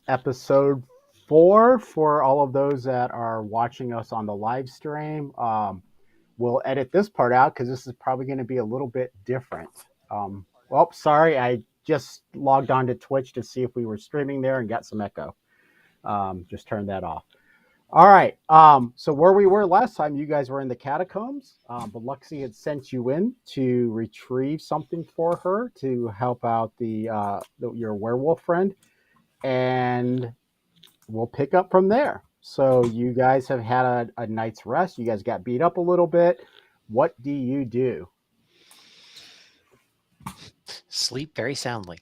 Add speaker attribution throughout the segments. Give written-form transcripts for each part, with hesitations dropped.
Speaker 1: episode 4 for all of those that are watching us on the live stream. We'll edit this part out because this is probably going to be a little bit different. Sorry, I just logged on to Twitch to see if we were streaming there and got some echo. Just turned that off. All right. So where we were last time, you guys were in the catacombs. Biloxi had sent you in to retrieve something for her to help out your werewolf friend, and we'll pick up from there. So you guys have had a night's rest. You guys got beat up a little bit. What do you do?
Speaker 2: Sleep very soundly.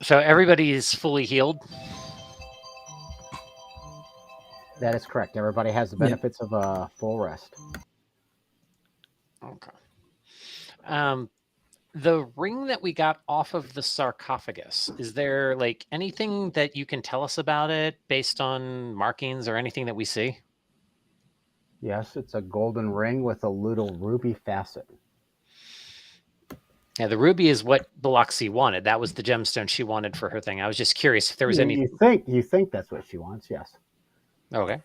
Speaker 2: So everybody is fully healed?
Speaker 1: That is correct. Everybody has the benefits of a full rest.
Speaker 2: Okay. The ring that we got off of the sarcophagus, is there like anything that you can tell us about it based on markings or anything that we see?
Speaker 1: Yes, it's a golden ring with a little ruby facet.
Speaker 2: Yeah, the ruby is what Biloxi wanted. That was the gemstone she wanted for her thing. I was just curious if there was any.
Speaker 1: You think that's what she wants? Yes.
Speaker 2: Okay.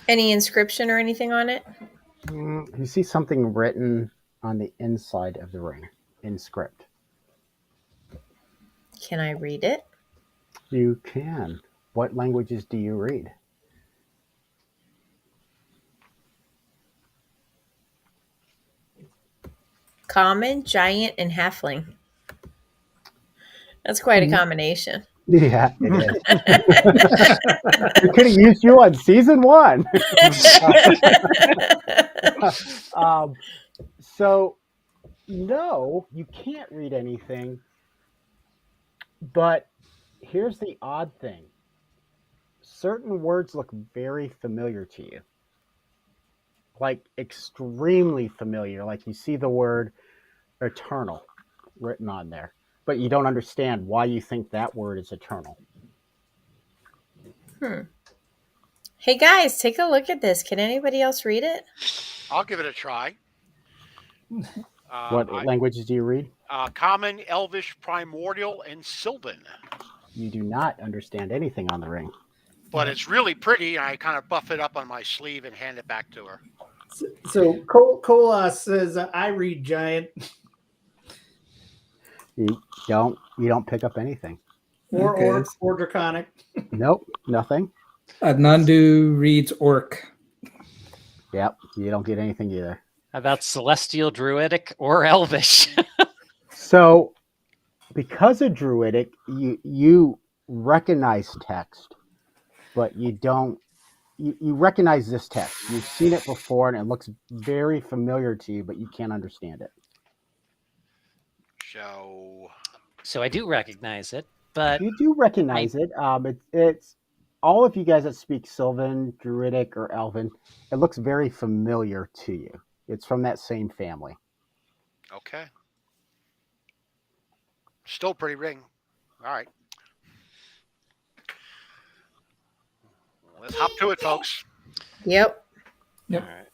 Speaker 3: Any inscription or anything on it?
Speaker 1: You see something written on the inside of the ring in script.
Speaker 3: Can I read it?
Speaker 1: You can. What languages do you read?
Speaker 3: Common, giant, and halfling. That's quite a combination.
Speaker 1: Yeah, it is. We could have used you on season 1. So, no, you can't read anything. But here's the odd thing. Certain words look very familiar to you. Like extremely familiar. Like you see the word eternal written on there, but you don't understand why you think that word is eternal.
Speaker 3: Hey guys, take a look at this. Can anybody else read it?
Speaker 4: I'll give it a try.
Speaker 1: What languages do you read?
Speaker 4: Common, Elvish, Primordial, and Sylvan.
Speaker 1: You do not understand anything on the ring.
Speaker 4: But it's really pretty. I kind of buff it up on my sleeve and hand it back to her.
Speaker 5: So Kolas says, I read giant.
Speaker 1: You don't pick up anything.
Speaker 5: Or orc or draconic.
Speaker 1: Nope, nothing.
Speaker 6: Nandu reads orc.
Speaker 1: Yep, you don't get anything either.
Speaker 2: How about celestial, druidic, or elvish?
Speaker 1: So, because of druidic, you recognize text, but you don't. You recognize this text. You've seen it before, and it looks very familiar to you, but you can't understand it.
Speaker 2: So I do recognize it, but
Speaker 1: you do recognize it. It's all of you guys that speak Sylvan, Druidic, or Elven. It looks very familiar to you. It's from that same family.
Speaker 4: Okay. Still pretty ring. All right. Let's hop to it, folks.
Speaker 3: Yep.
Speaker 2: All right.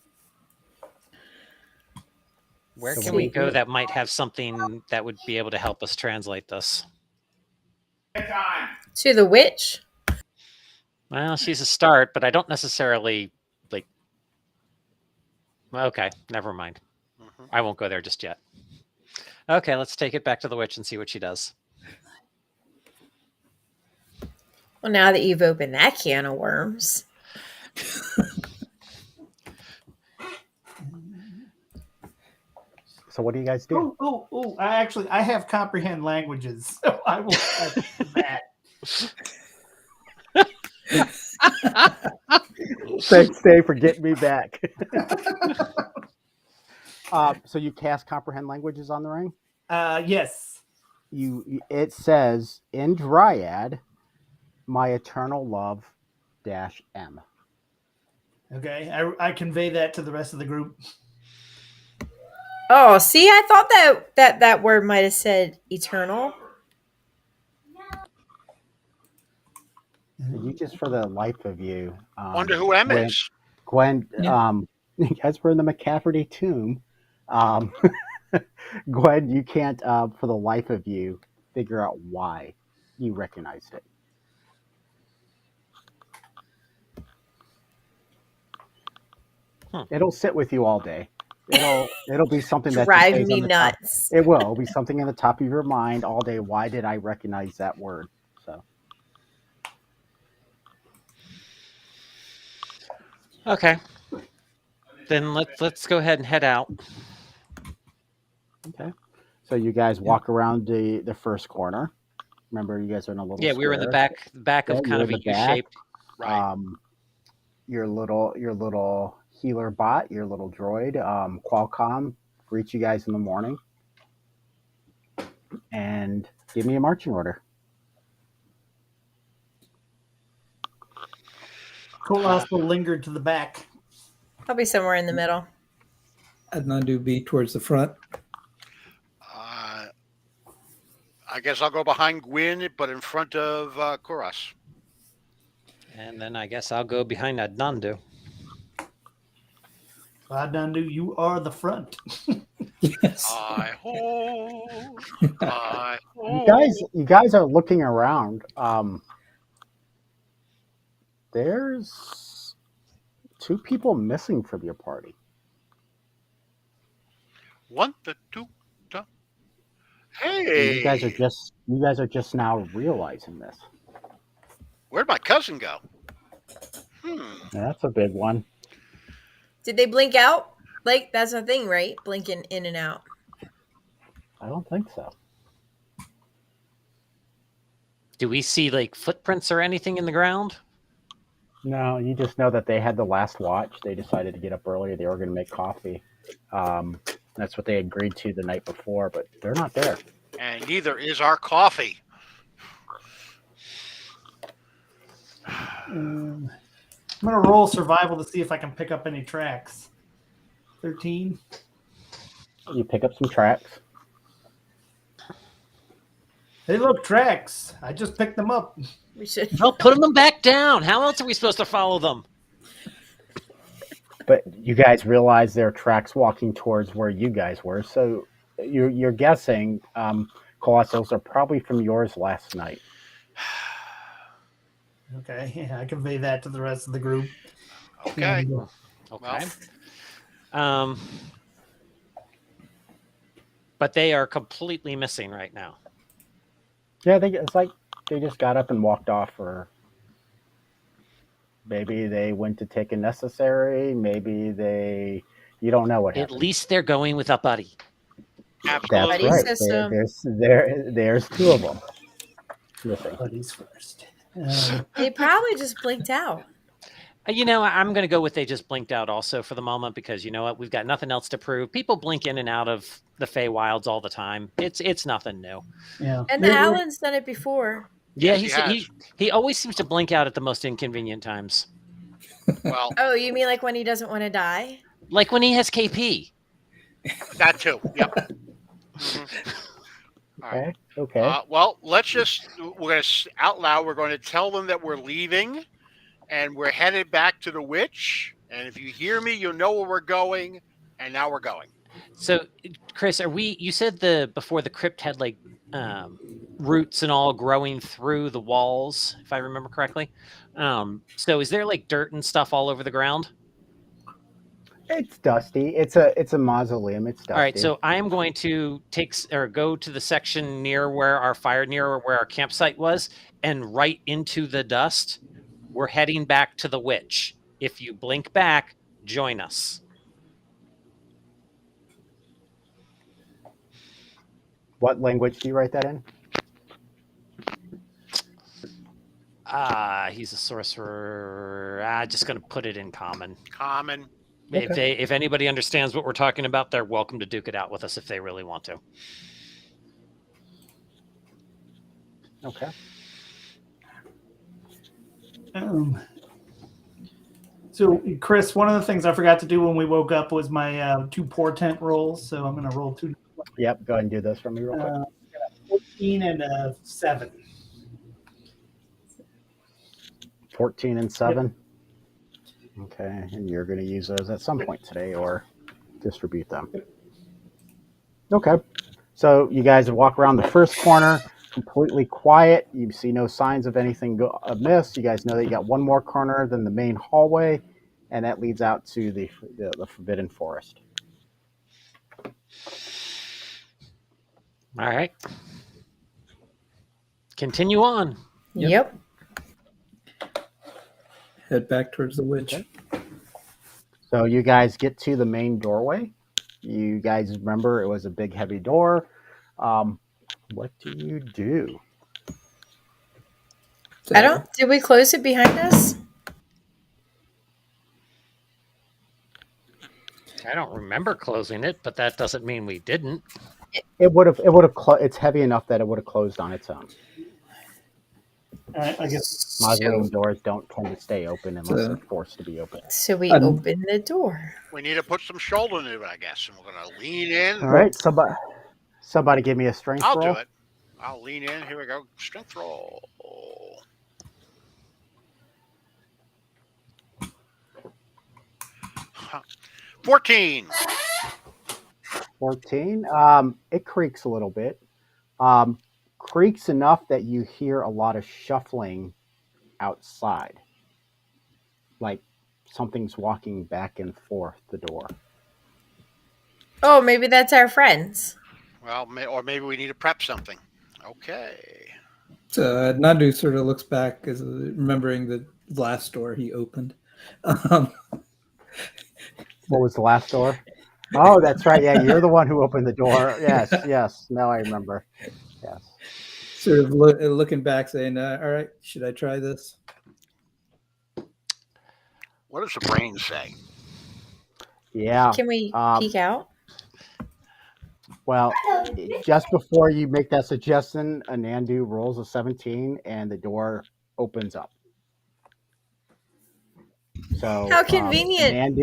Speaker 2: Where can we go that might have something that would be able to help us translate this?
Speaker 3: To the witch?
Speaker 2: Well, she's a start, but I don't necessarily like. Okay, never mind. I won't go there just yet. Okay, let's take it back to the witch and see what she does.
Speaker 3: Well, now that you've opened that can of worms.
Speaker 1: So what do you guys do?
Speaker 5: I have comprehend languages, so I will that.
Speaker 1: Thanks, Dave, for getting me back. So you cast comprehend languages on the ring?
Speaker 5: Yes.
Speaker 1: It says in Dryad, my eternal love -M.
Speaker 5: Okay, I convey that to the rest of the group.
Speaker 3: Oh, see, I thought that word might have said eternal.
Speaker 1: You just, for the life of you,
Speaker 4: wonder who M is.
Speaker 1: Gwen,
Speaker 6: Yeah.
Speaker 1: You guys were in the McCafferty tomb. Um, Gwen, you can't, for the life of you, figure out why you recognized it. It'll sit with you all day. It'll be something that just
Speaker 3: Drive
Speaker 1: stays
Speaker 3: me
Speaker 1: on the top.
Speaker 3: nuts.
Speaker 1: It will. It'll be something in the top of your mind all day. Why did I recognize that word? So
Speaker 2: Okay. Then let's go ahead and head out.
Speaker 1: okay. So you guys walk around the first corner. Remember, you guys are in a little
Speaker 2: Yeah, we were in the
Speaker 1: square.
Speaker 2: back
Speaker 1: Yeah,
Speaker 2: of kind
Speaker 1: you're
Speaker 2: of
Speaker 1: in
Speaker 2: a
Speaker 1: the back.
Speaker 2: U-shaped.
Speaker 4: Right.
Speaker 1: Your little healer bot, your little droid, Qualcomm, greets you guys in the morning and give me a marching order.
Speaker 5: Kolas will linger to the back.
Speaker 3: I'll be somewhere in the middle.
Speaker 6: Adnandu be towards the front.
Speaker 4: I guess I'll go behind Gwyn, but in front of Koras.
Speaker 2: And then I guess I'll go behind Adnandu.
Speaker 5: Adnandu, you are the front.
Speaker 6: Yes.
Speaker 4: I ho, I ho.
Speaker 1: You guys are looking around. There's 2 people missing from your party.
Speaker 4: 1, 2, 3. Hey,
Speaker 1: You guys are just now realizing this.
Speaker 4: where'd my cousin go?
Speaker 1: Yeah, that's a big one.
Speaker 3: Did they blink out? Like, that's a thing, right? Blinking in and out.
Speaker 1: I don't think so.
Speaker 2: Do we see like footprints or anything in the ground?
Speaker 1: No, you just know that they had the last watch. They decided to get up early. They were going to make coffee. That's what they agreed to the night before, but they're not there.
Speaker 4: And neither is our coffee.
Speaker 5: I'm going to roll survival to see if I can pick up any tracks. 13.
Speaker 1: You pick up some tracks.
Speaker 5: Hey, look, tracks. I just picked them up.
Speaker 3: We should.
Speaker 2: Well, put them back down. How else are we supposed to follow them?
Speaker 1: But you guys realize there are tracks walking towards where you guys were. So you're guessing, Colossus are probably from yours last night.
Speaker 5: Okay, yeah, I convey that to the rest of the group.
Speaker 4: Okay.
Speaker 2: Okay. But they are completely missing right now.
Speaker 1: Yeah, it's like they just got up and walked off, or maybe they went to take a necessary. Maybe you don't know what
Speaker 2: At
Speaker 1: happened.
Speaker 2: least they're going with a buddy.
Speaker 1: That's
Speaker 4: Absolutely.
Speaker 3: Buddy
Speaker 1: right.
Speaker 3: system.
Speaker 1: There's 2 of them. Missing.
Speaker 5: Buddies first.
Speaker 3: They probably just blinked out.
Speaker 2: You know, I'm going to go with they just blinked out also for the moment because you know what? We've got nothing else to prove. People blink in and out of the Feywilds all the time. It's nothing new.
Speaker 5: Yeah.
Speaker 3: And the Alan's done it before.
Speaker 2: Yeah,
Speaker 4: Yes,
Speaker 2: he always seems to blink out at the most inconvenient times.
Speaker 4: Well,
Speaker 3: Oh, you mean like when he doesn't want to die?
Speaker 2: Like when he has KP.
Speaker 4: that too. Yep. Mhm. All right.
Speaker 1: Okay.
Speaker 4: Well, we're going to out loud. We're going to tell them that we're leaving, and we're headed back to the witch. And if you hear me, you'll know where we're going. And now we're going.
Speaker 2: So, Chris, you said before the crypt had like roots and all growing through the walls, if I remember correctly. So is there like dirt and stuff all over the ground?
Speaker 1: It's dusty. It's a mausoleum. It's dusty.
Speaker 2: All right, so I am going to go to the section near where our campsite was and right into the dust. We're heading back to the witch. If you blink back, join us.
Speaker 1: What language do you write that in?
Speaker 2: He's a sorcerer. Just going to put it in common.
Speaker 4: Common.
Speaker 1: Okay.
Speaker 2: If anybody understands what we're talking about, they're welcome to duke it out with us if they really want to.
Speaker 1: Okay.
Speaker 5: So, Chris, one of the things I forgot to do when we woke up was my 2 portent rolls. So I'm going to roll 2.
Speaker 1: Yep. Go ahead and do this for me real quick.
Speaker 5: 14 and 7.
Speaker 1: 14 and 7. Okay, and you're going to use those at some point today or distribute them. Okay, so you guys walk around the first corner, completely quiet. You see no signs of anything amiss. You guys know that you got one more corner than the main hallway, and that leads out to the Forbidden Forest.
Speaker 2: All right. Continue on.
Speaker 3: Yep.
Speaker 6: Head back towards the witch.
Speaker 1: Okay. So you guys get to the main doorway. You guys remember it was a big, heavy door. What do you do?
Speaker 3: I don't. Did we close it behind us?
Speaker 2: I don't remember closing it, but that doesn't mean we didn't.
Speaker 1: It would have. It's heavy enough that it would have closed on its own.
Speaker 5: All right, I guess.
Speaker 1: Mausoleum doors don't tend to stay open unless
Speaker 6: So-
Speaker 1: they're forced to be open.
Speaker 3: So we
Speaker 6: Um,
Speaker 3: open the door.
Speaker 4: We need to put some shoulder into it, I guess, and we're gonna lean in.
Speaker 1: All right, somebody give me a strength
Speaker 4: I'll
Speaker 1: roll.
Speaker 4: do it. I'll lean in. Here we go. Strength roll. 14.
Speaker 1: 14. It creaks a little bit. Creaks enough that you hear a lot of shuffling outside, like something's walking back and forth the door.
Speaker 3: Oh, maybe that's our friends.
Speaker 4: Well, or maybe we need to prep something. Okay.
Speaker 6: So Nandu sort of looks back as remembering the last door he opened.
Speaker 1: What was the last door? Oh, that's right. Yeah, you're the one who opened the door. Yes, yes. Now I remember. Yes.
Speaker 6: Sort of looking back, saying, "All right, should I try this?"
Speaker 4: What does the brain say?
Speaker 1: Yeah.
Speaker 3: Can we peek out?
Speaker 1: Well, just before you make that suggestion, Anandu rolls a 17 and the door opens up. So
Speaker 3: How convenient.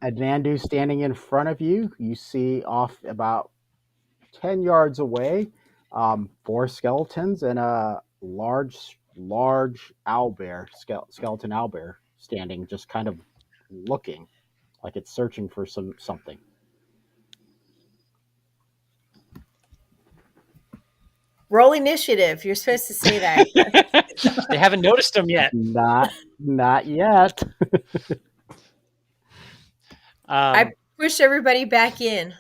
Speaker 1: Anandu standing in front of you, you see off about 10 yards away, 4 skeletons and a large owlbear, skeleton owlbear standing, just kind of looking like it's searching for something.
Speaker 3: Roll initiative. You're supposed to say that.
Speaker 2: They haven't noticed them yet.
Speaker 1: Not yet.
Speaker 3: I push everybody back in.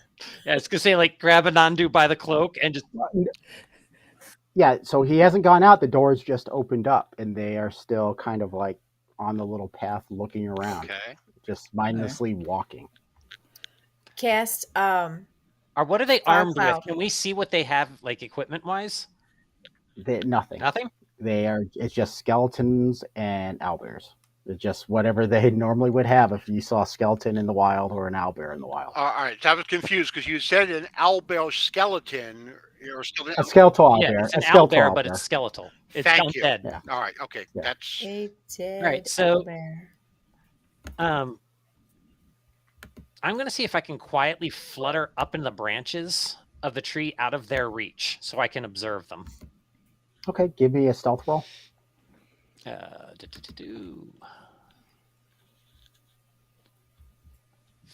Speaker 2: Yeah, I was gonna say, like, grab Anandu by the cloak and just.
Speaker 1: Yeah, so he hasn't gone out. The door's just opened up, and they are still kind of like on the little path looking around,
Speaker 4: Okay.
Speaker 1: just mindlessly walking.
Speaker 3: Cast.
Speaker 2: Or what are they
Speaker 3: Fire
Speaker 2: armed
Speaker 3: cloud.
Speaker 2: with? Can we see what they have, like, equipment wise?
Speaker 1: Nothing.
Speaker 2: Nothing.
Speaker 1: It's just skeletons and owlbears. It's just whatever they normally would have if you saw a skeleton in the wild or an owlbear in the wild.
Speaker 4: All right. I was confused because you said an owlbear skeleton. You're still.
Speaker 1: A skeletal owlbear.
Speaker 2: Yeah, it's an
Speaker 1: a skeletal
Speaker 2: owlbear, but
Speaker 1: owlbear.
Speaker 2: it's skeletal. It's
Speaker 4: Thank you.
Speaker 2: dead.
Speaker 1: Yeah.
Speaker 4: All right. Okay.
Speaker 1: Yeah.
Speaker 4: That's.
Speaker 3: A dead
Speaker 2: Right, so-
Speaker 3: owlbear.
Speaker 2: I'm gonna see if I can quietly flutter up in the branches of the tree out of their reach, so I can observe them.
Speaker 1: Okay, give me a stealth roll.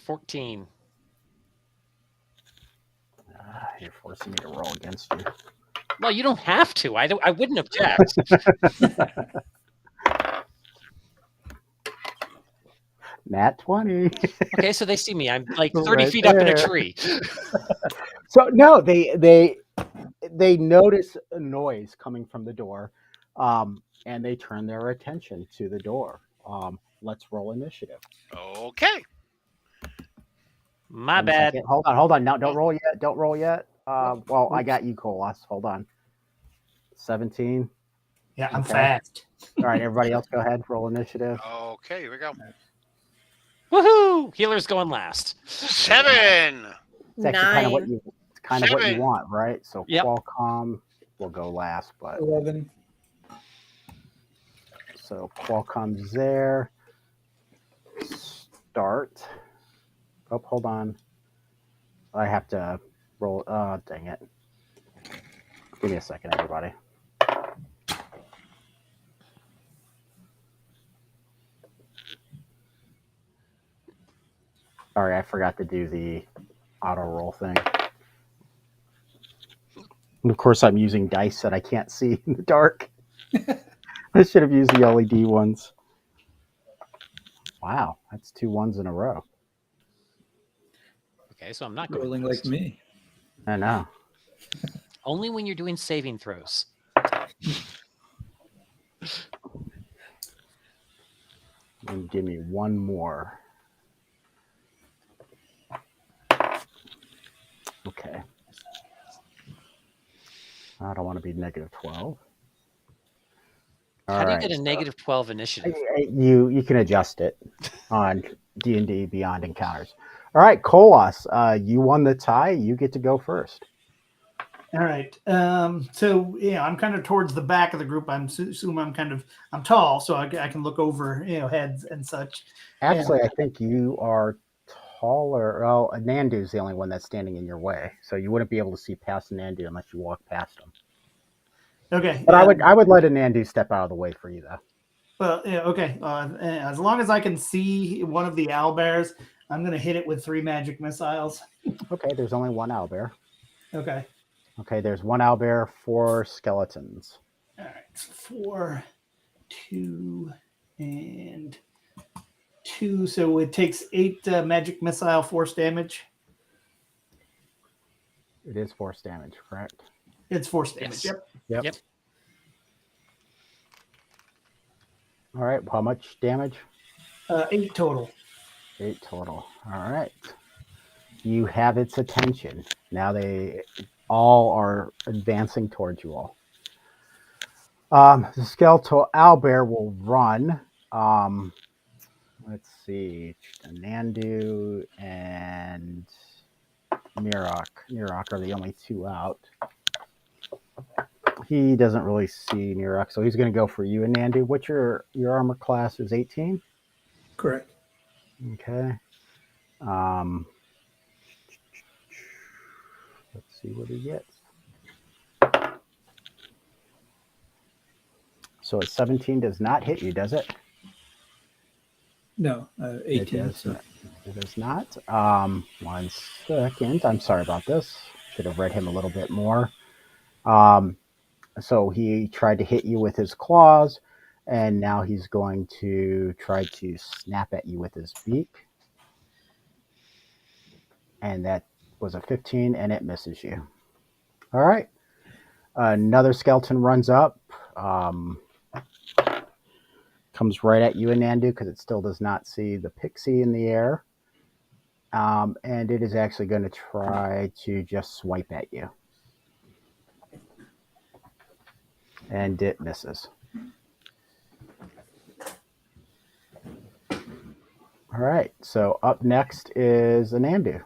Speaker 2: 14.
Speaker 1: You're forcing me to roll against you.
Speaker 2: Well, you don't have to. I wouldn't object.
Speaker 1: Nat 20.
Speaker 2: Okay, so they see me. I'm like 30
Speaker 1: Right
Speaker 2: feet up in a
Speaker 1: there.
Speaker 2: tree.
Speaker 1: So no, they notice a noise coming from the door, and they turn their attention to the door. Let's roll initiative.
Speaker 4: Okay.
Speaker 2: My
Speaker 1: 1
Speaker 2: bad.
Speaker 1: second. Hold on. No, don't roll yet. Don't roll yet. Well, I got you, Colas. Hold on. 17.
Speaker 5: Yeah, I'm
Speaker 1: Okay.
Speaker 5: fast.
Speaker 1: All right, everybody else, go ahead. Roll initiative.
Speaker 4: Okay. Here we go.
Speaker 2: Woohoo! Healer's going last.
Speaker 4: 7.
Speaker 1: It's actually kind of what
Speaker 3: 9.
Speaker 1: you what you
Speaker 4: 7.
Speaker 1: want, right? So
Speaker 2: Yep.
Speaker 1: Qualcomm will go last, but
Speaker 6: 11.
Speaker 1: so Qualcomm's there. Start. Oh, hold on. I have to roll. Dang it. Give me a second, everybody. Sorry, I forgot to do the auto roll thing. And of course, I'm using dice that I can't see in the dark. I should have used the LED ones. Wow, that's 2 ones in a row.
Speaker 2: Okay, so I'm not going
Speaker 6: Rolling like
Speaker 2: first.
Speaker 6: me.
Speaker 1: I know.
Speaker 2: Only when you're doing saving throws.
Speaker 1: And give me one more. Okay. I don't want to be negative 12.
Speaker 2: How do you get
Speaker 1: Alright,
Speaker 2: a negative 12 initiative?
Speaker 1: You can adjust it on D&D Beyond Encounters. All right, Kolos, you won the tie. You get to go first.
Speaker 5: All right. So I'm kind of towards the back of the group. I'm assume I'm tall, so I can look over heads and such.
Speaker 1: Actually, I think you are taller. Oh, Nandu's the only one that's standing in your way, so you wouldn't be able to see past Nandu unless you walk past him.
Speaker 5: Okay.
Speaker 1: But I would let a Nandu step out of the way for you, though.
Speaker 5: Well, yeah, okay. As long as I can see one of the owlbears, I'm going to hit it with 3 magic missiles.
Speaker 1: Okay, there's only one owlbear.
Speaker 5: Okay.
Speaker 1: Okay, there's one owlbear, 4 skeletons.
Speaker 5: All right. 4, 2, and 2. So it takes 8 magic missile force damage.
Speaker 1: It is force damage, correct?
Speaker 5: It's force damage.
Speaker 2: Yes.
Speaker 5: Yep.
Speaker 1: All right, how much damage?
Speaker 5: 8 total.
Speaker 1: 8 total. All right. You have its attention. Now they all are advancing towards you all. The skeletal owlbear will run. Let's see. Nandu and Mirok. Mirok are the only 2 out. He doesn't really see Mirok, so he's going to go for you and Nandu. What's your armor class is 18?
Speaker 6: Correct.
Speaker 1: Okay. Let's see what he gets. So a 17 does not hit you, does it?
Speaker 6: No, 18.
Speaker 1: It does not. 1 second. I'm sorry about this. Should have read him a little bit more. So he tried to hit you with his claws, and now he's going to try to snap at you with his beak. And that was a 15, and it misses you. All right. Another skeleton runs up. Comes right at you and Nandu because it still does not see the pixie in the air. And it is actually going to try to just swipe at you. And it misses. All right, so up next is Anandu.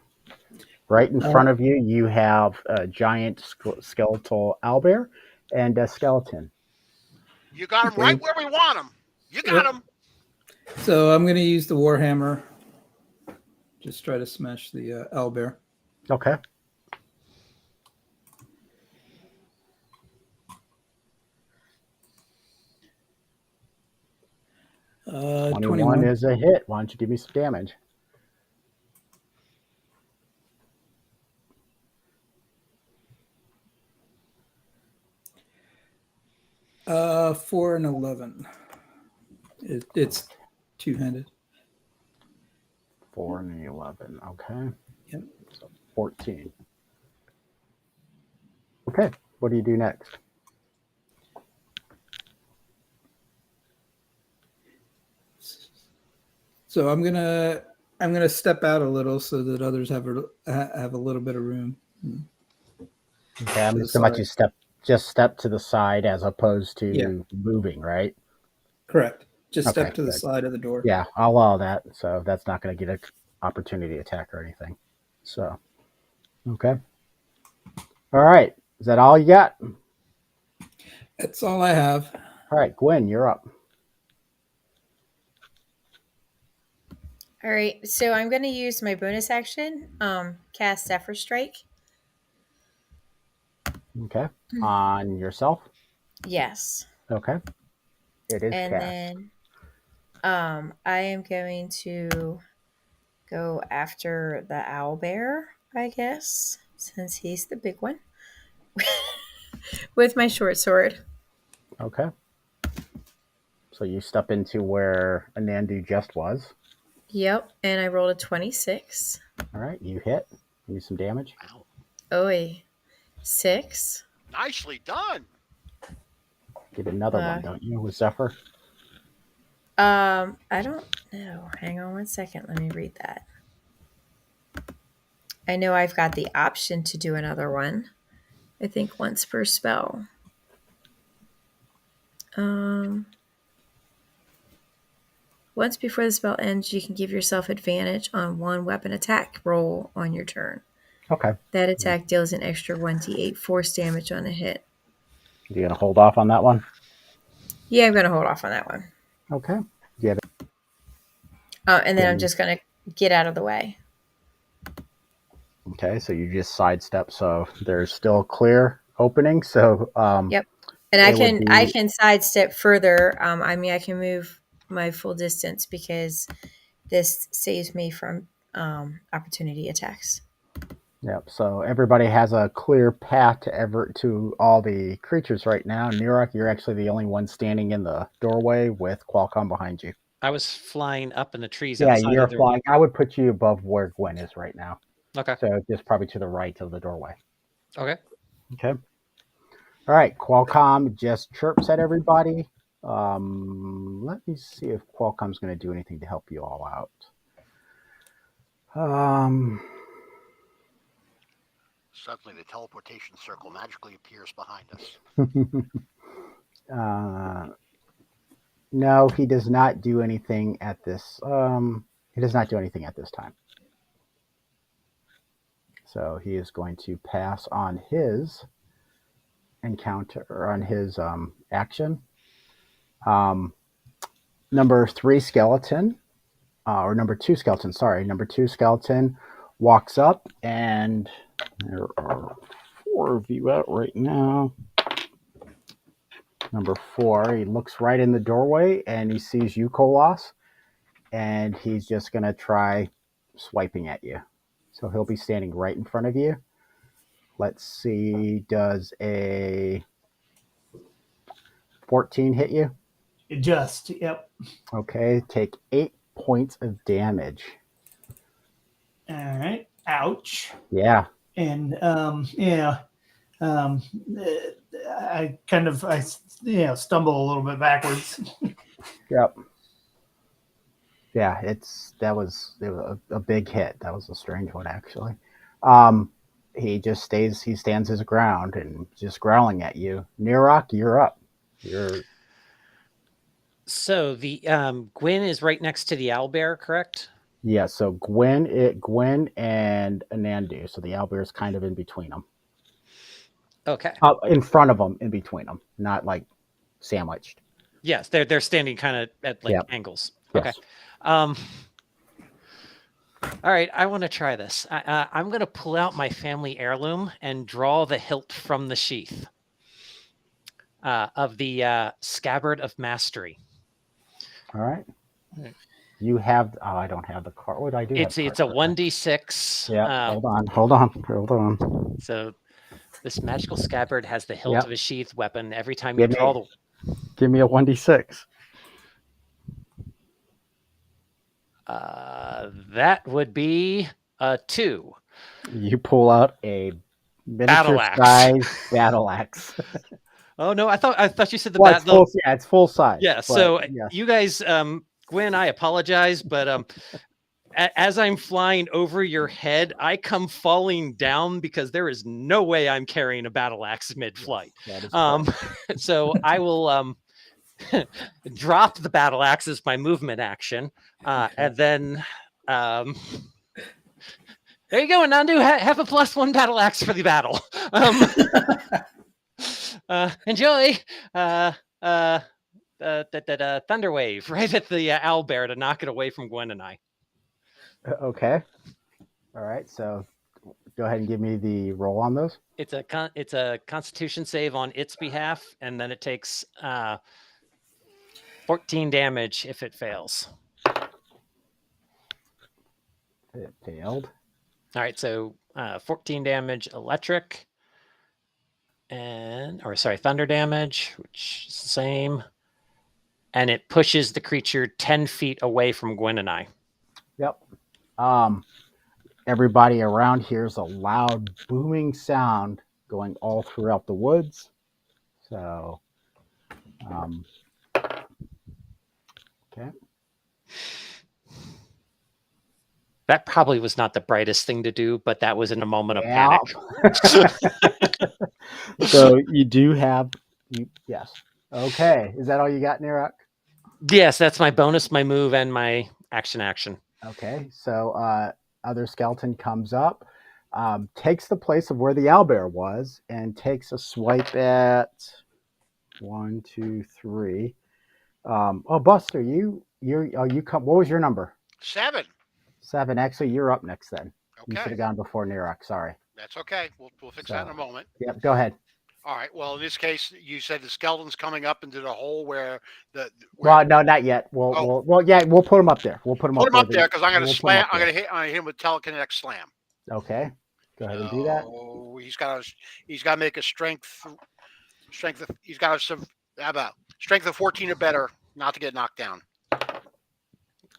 Speaker 1: Right in front of you, you have a giant skeletal owlbear and a skeleton.
Speaker 4: You got them
Speaker 6: Okay.
Speaker 4: right where we want them. You got them.
Speaker 6: So I'm going to use the Warhammer. Just try to smash the owlbear.
Speaker 1: Okay.
Speaker 6: Uh,
Speaker 1: 21 is a hit. Why don't you give me some damage?
Speaker 6: Uh, 4 and 11. It's two-handed.
Speaker 1: 4 and 11. Okay.
Speaker 6: Yep.
Speaker 1: So 14. Okay. What do you do next?
Speaker 6: So I'm gonna step out a little so that others have a little bit of room.
Speaker 1: Okay, I'm
Speaker 6: To
Speaker 1: just
Speaker 6: the
Speaker 1: gonna let
Speaker 6: side.
Speaker 1: you step to the side as opposed to
Speaker 6: Yeah.
Speaker 1: moving, right?
Speaker 6: Correct. Just
Speaker 1: Okay,
Speaker 6: step to the
Speaker 1: good.
Speaker 6: side of the door.
Speaker 1: Yeah, I'll allow that. So that's not going to get an opportunity attack or anything. So, okay. All right. Is that all you got?
Speaker 6: That's all I have.
Speaker 1: All right, Gwen, you're up.
Speaker 3: All right, so I'm going to use my bonus action, cast Zephyr Strike.
Speaker 1: Okay. On yourself?
Speaker 3: Yes.
Speaker 1: Okay. It is
Speaker 3: And
Speaker 1: cast.
Speaker 3: then I am going to go after the owlbear, I guess, since he's the big one, with my short sword.
Speaker 1: Okay. So you step into where Anandu just was.
Speaker 3: Yep, and I rolled a 26.
Speaker 1: All right, you hit. Give me some damage.
Speaker 2: Wow.
Speaker 3: Oi. 6.
Speaker 4: Nicely done.
Speaker 1: Get another one, don't you, with Zephyr?
Speaker 3: I don't know. Hang on one second. Let me read that. I know I've got the option to do another one. I think once per spell. Once before the spell ends, you can give yourself advantage on one weapon attack roll on your turn.
Speaker 1: Okay.
Speaker 3: That attack deals an extra 1d8 force damage on a hit.
Speaker 1: You gonna hold off on that one?
Speaker 3: Yeah, I'm going to hold off on that one.
Speaker 1: Okay. You have
Speaker 3: And then I'm just going to get out of the way.
Speaker 1: Okay, so you just sidestep, so there's still a clear opening. So
Speaker 3: Yep. And I
Speaker 1: it would
Speaker 3: can sidestep further. I mean, I can move my full distance because this saves me from opportunity attacks.
Speaker 1: Yep. So everybody has a clear path to all the creatures right now. Nirok, you're actually the only one standing in the doorway with Qualcomm behind you.
Speaker 2: I was flying up in the trees
Speaker 1: Yeah,
Speaker 2: outside
Speaker 1: you're
Speaker 2: of the...
Speaker 1: flying. I would put you above where Gwen is right now.
Speaker 2: Okay.
Speaker 1: So just probably to the right of the doorway.
Speaker 2: Okay.
Speaker 1: Okay. All right. Qualcomm just chirps at everybody. Let me see if Qualcomm's going to do anything to help you all out.
Speaker 4: Suddenly, the teleportation circle magically appears behind us.
Speaker 1: No, he does not do anything at this. He does not do anything at this time. So he is going to pass on his encounter or on his action. Number 3 skeleton, or number 2 skeleton. Sorry, number 2 skeleton walks up, and there are 4 of you out right now. Number 4, he looks right in the doorway and he sees you, Kolos, and he's just going to try swiping at you. So he'll be standing right in front of you. Let's see, does a 14 hit you?
Speaker 5: Yep.
Speaker 1: Okay, take 8 points of damage.
Speaker 5: All right. Ouch.
Speaker 1: Yeah.
Speaker 5: And I kind of stumble a little bit backwards.
Speaker 1: Yep. Yeah, it was a big hit. That was a strange one, actually. He stands his ground and just growling at you. Nirok, you're up.
Speaker 2: So the Gwen is right next to the owlbear, correct?
Speaker 1: Yeah, so Gwen and Anandu. So the owlbear is kind of in between them.
Speaker 2: Okay.
Speaker 1: In front of them, in between them, not like sandwiched.
Speaker 2: Yes, they're standing kind of at like angles.
Speaker 1: Yes.
Speaker 2: Okay. All right, I want to try this. I'm going to pull out my family heirloom and draw the hilt from the sheath of the Scabbard of Mastery.
Speaker 1: All right. You have. Oh, I don't have the card. What do I do?
Speaker 2: It's a 1d6.
Speaker 1: Yeah. Hold on.
Speaker 2: So this magical scabbard has the hilt of a sheath weapon. Every time you
Speaker 1: give me a 1d6.
Speaker 2: That would be a 2.
Speaker 1: You pull out a miniature size battle axe.
Speaker 2: Oh no, I thought you said the
Speaker 1: it's full size.
Speaker 2: Yeah, so you guys, Gwen, I apologize, but as I'm flying over your head, I come falling down because there is no way I'm carrying a battle axe mid-flight. So I will drop the battle axe as my movement action, and then there you go, Anandu. Have a +1 battle axe for the battle. Enjoy. Thunder wave right at the owlbear to knock it away from Gwen and I.
Speaker 1: Okay. All right. So go ahead and give me the roll on those.
Speaker 2: It's a Constitution save on its behalf, and then it takes 14 damage if it fails.
Speaker 1: It failed.
Speaker 2: All right, so 14 damage electric, thunder damage, which is the same, and it pushes the creature 10 feet away from Gwen and I.
Speaker 1: Yep. Everybody around hears a loud booming sound going all throughout the woods. So, okay.
Speaker 2: That probably was not the brightest thing to do, but that was in a moment of
Speaker 1: Yeah.
Speaker 2: panic.
Speaker 1: So you do have, yes. Okay. Is that all you got, Nirok?
Speaker 2: Yes, that's my bonus, my move, and my action.
Speaker 1: Okay. So other skeleton comes up, takes the place of where the owlbear was, and takes a swipe at 1, 2, 3. Buster, you come. What was your number?
Speaker 4: 7.
Speaker 1: 7. Actually, you're up next. Then you should
Speaker 4: Okay,
Speaker 1: have gone before Nirok. Sorry.
Speaker 4: that's okay. We'll fix that in a moment.
Speaker 1: Yep. Go ahead.
Speaker 4: All right. Well, in this case, you said the skeleton's coming up into the hole where
Speaker 1: Well, no, not yet.
Speaker 4: Oh.
Speaker 1: We'll put him up there. We'll put him
Speaker 4: put him
Speaker 1: where
Speaker 4: up there because I'm going to
Speaker 1: we'll put him
Speaker 4: slam.
Speaker 1: up
Speaker 4: I'm
Speaker 1: there.
Speaker 4: going to hit him with telekinetic slam.
Speaker 1: Okay. Go ahead and do that.
Speaker 4: So he's got to make a strength. He's got to have a strength of 14 or better not to get knocked down.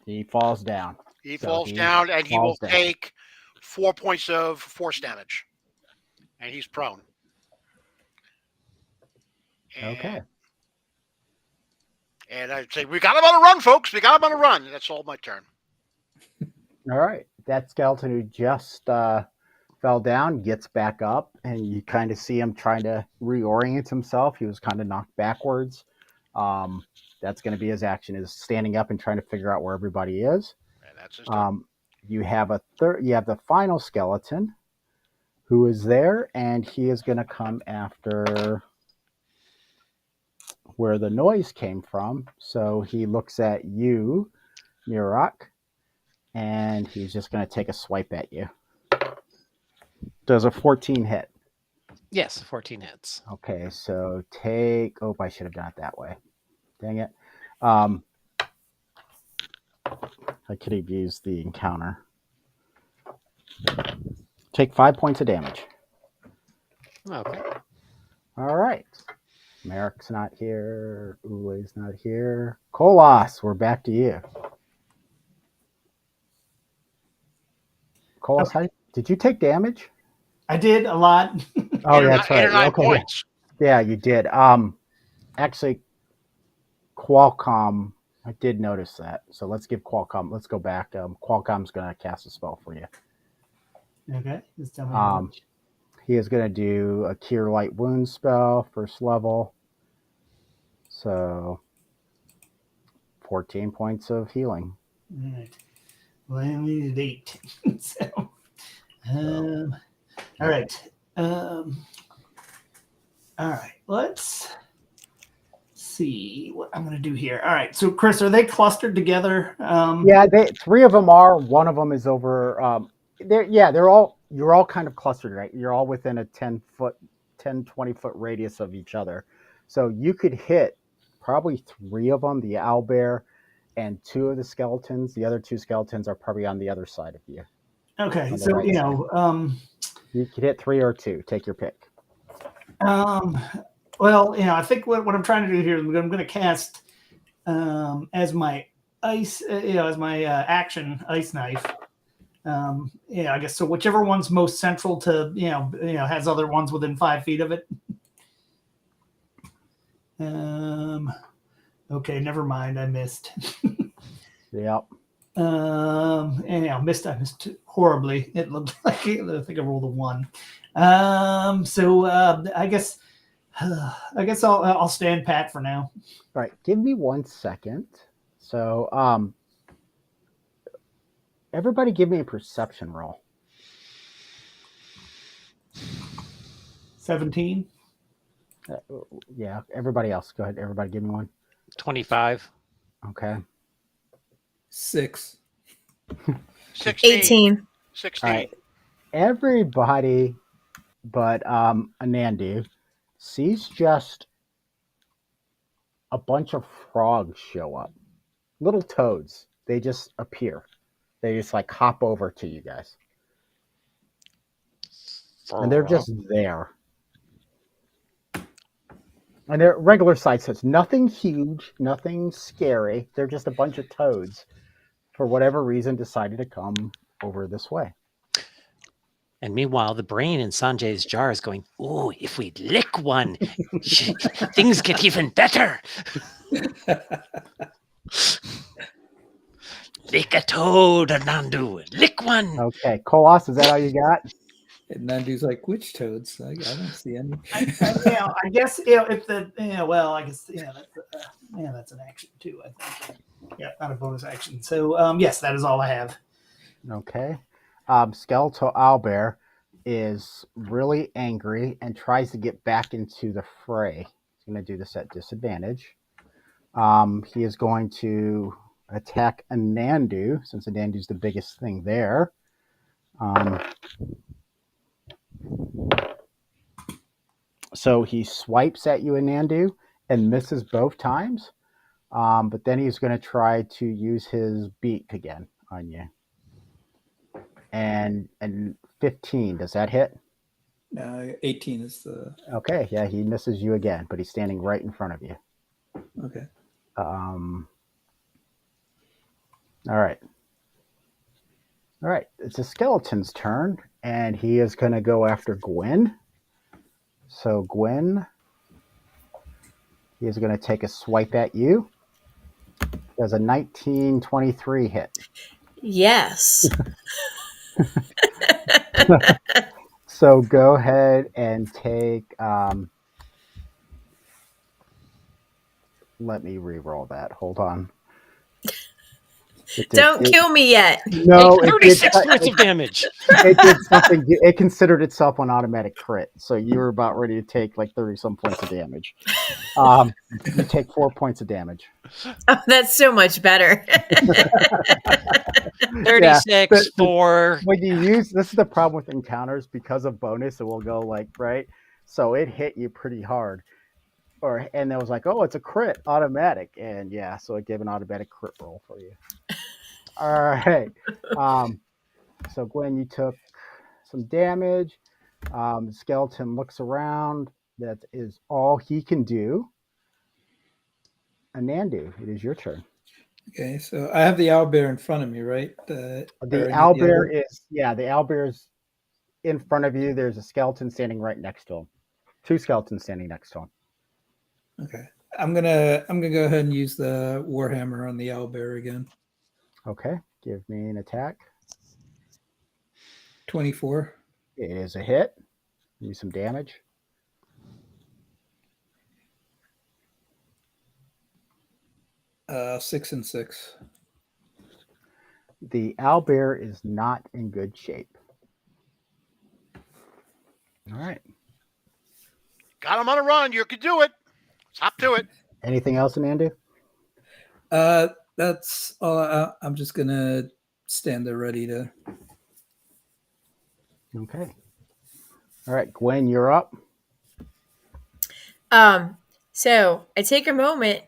Speaker 1: He falls down.
Speaker 4: He
Speaker 1: So
Speaker 4: falls
Speaker 1: he
Speaker 4: down and he will
Speaker 1: falls down.
Speaker 4: take 4 points of force damage, and he's prone. And,
Speaker 1: Okay.
Speaker 4: And I'd say we got him on a run, folks. We got him on a run. That's all my turn.
Speaker 1: All right. That skeleton who just fell down gets back up, and you kind of see him trying to reorient himself. He was kind of knocked backwards. That's going to be his action, is standing up and trying to figure out where everybody is.
Speaker 4: And that's his turn.
Speaker 1: You have the final skeleton who is there, and he is going to come after where the noise came from. So he looks at you, Nirok, and he's just going to take a swipe at you. Does a 14 hit?
Speaker 2: Yes, 14 hits.
Speaker 1: Okay, so take... Oh, I should have done it that way. Dang it. I could have used the encounter. Take 5 points of damage.
Speaker 2: Okay.
Speaker 1: All right. Merrick's not here. Ule's not here. Kolos, we're back to you. Kolos, did you take damage?
Speaker 5: I did a lot.
Speaker 1: Oh, that's right.
Speaker 4: 8 or 9
Speaker 1: Okay.
Speaker 4: points.
Speaker 1: Yeah, you did. Actually, Qualcomm, I did notice that. So let's give Qualcomm, let's go back. Qualcomm's going to cast a spell for you.
Speaker 5: Okay. Just tell me how much.
Speaker 1: He is going to do a Cure Light Wound spell, first level. So 14 points of healing.
Speaker 5: All right. Well, I only needed 8. So, all right. All right. Let's see what I'm going to do here. All right. So, Chris, are they clustered together?
Speaker 1: Yeah, 3 of them are. One of them is over. You're all kind of clustered, right? You're all within a 20 foot radius of each other. So you could hit probably 3 of them, the owlbear and 2 of the skeletons. The other 2 skeletons are probably on the other side of you.
Speaker 5: Okay.
Speaker 1: On the
Speaker 5: So,
Speaker 1: right side. You could hit 3 or 2. Take your pick.
Speaker 5: Well, I think what I'm trying to do here is I'm going to cast as my ice, as my action, ice knife. I guess so. Whichever one's most central to, has other ones within 5 feet of it. Okay, never mind. I missed.
Speaker 1: Yep.
Speaker 5: I missed horribly. It looked like I think I rolled a 1. So I guess I'll stand pat for now.
Speaker 1: All right. Give me 1 second. So, everybody give me a perception roll.
Speaker 5: 17.
Speaker 1: Yeah, everybody else. Go ahead. Everybody give me one.
Speaker 2: 25.
Speaker 1: Okay.
Speaker 6: 6.
Speaker 4: 16.
Speaker 3: 18.
Speaker 4: 16.
Speaker 1: All right. Everybody but Anandu sees just a bunch of frogs show up. Little toads. They just appear. They just like hop over to you guys. And they're just there. And they're regular size toads. Nothing huge, nothing scary. They're just a bunch of toads. For whatever reason, decided to come over this way.
Speaker 2: And meanwhile, the brain in Sanjay's jar is going, "Ooh, if we lick one, things get even better. Lick a toad, Nandu. Lick one."
Speaker 1: Okay, Kolos, is that all you got?
Speaker 6: And Nandu's like, which toads? I don't see any.
Speaker 5: I guess if the I guess that's an action too. I think. Yeah, not a bonus action. So yes, that is all I have.
Speaker 1: Okay. Skeletal Owlbear is really angry and tries to get back into the fray. He's going to do this at disadvantage. He is going to attack Anandu, since Anandu's the biggest thing there. So he swipes at you, Anandu, and misses both times. But then he's going to try to use his beak again on you. And 15, does that hit?
Speaker 6: 18 is the...
Speaker 1: Okay, yeah, he misses you again, but he's standing right in front of you.
Speaker 6: Okay.
Speaker 1: All right. All right, it's a skeleton's turn, and he is going to go after Gwen. So Gwen, he is going to take a swipe at you. Does a 1923 hit?
Speaker 3: Yes.
Speaker 1: So go ahead and take. Let me re-roll that. Hold on.
Speaker 3: Don't kill me yet.
Speaker 1: No,
Speaker 2: Take 36 points of damage.
Speaker 1: It did something. It considered itself an automatic crit, so you were about ready to take like 30-some points of damage. You take 4 points of damage.
Speaker 3: Oh, that's so much better.
Speaker 2: 36 for...
Speaker 1: When you use this is the problem with encounters because of bonus, it will go like right. So it hit you pretty hard, and it was like, oh, it's a crit automatic, and yeah, so it gave an automatic crit roll for you. All right. So Gwen, you took some damage. The skeleton looks around. That is all he can do. Anandu, it is your turn.
Speaker 6: Okay, so I have the owlbear in front of me, right?
Speaker 1: The owlbear the owlbear is in front of you. There's a skeleton standing right next to him. Two skeletons standing next to him.
Speaker 6: Okay. I'm gonna go ahead and use the warhammer on the owlbear again.
Speaker 1: Okay, give me an attack.
Speaker 6: 24.
Speaker 1: It is a hit. Do some damage.
Speaker 6: Uh, 6 and 6.
Speaker 1: The owlbear is not in good shape. All right.
Speaker 4: Got him on a run. You can do it. Hop to it.
Speaker 1: Anything else, Anandu?
Speaker 6: That's all. I'm just gonna stand there ready to.
Speaker 1: Okay. All right, Gwen, you're up.
Speaker 3: So I take a moment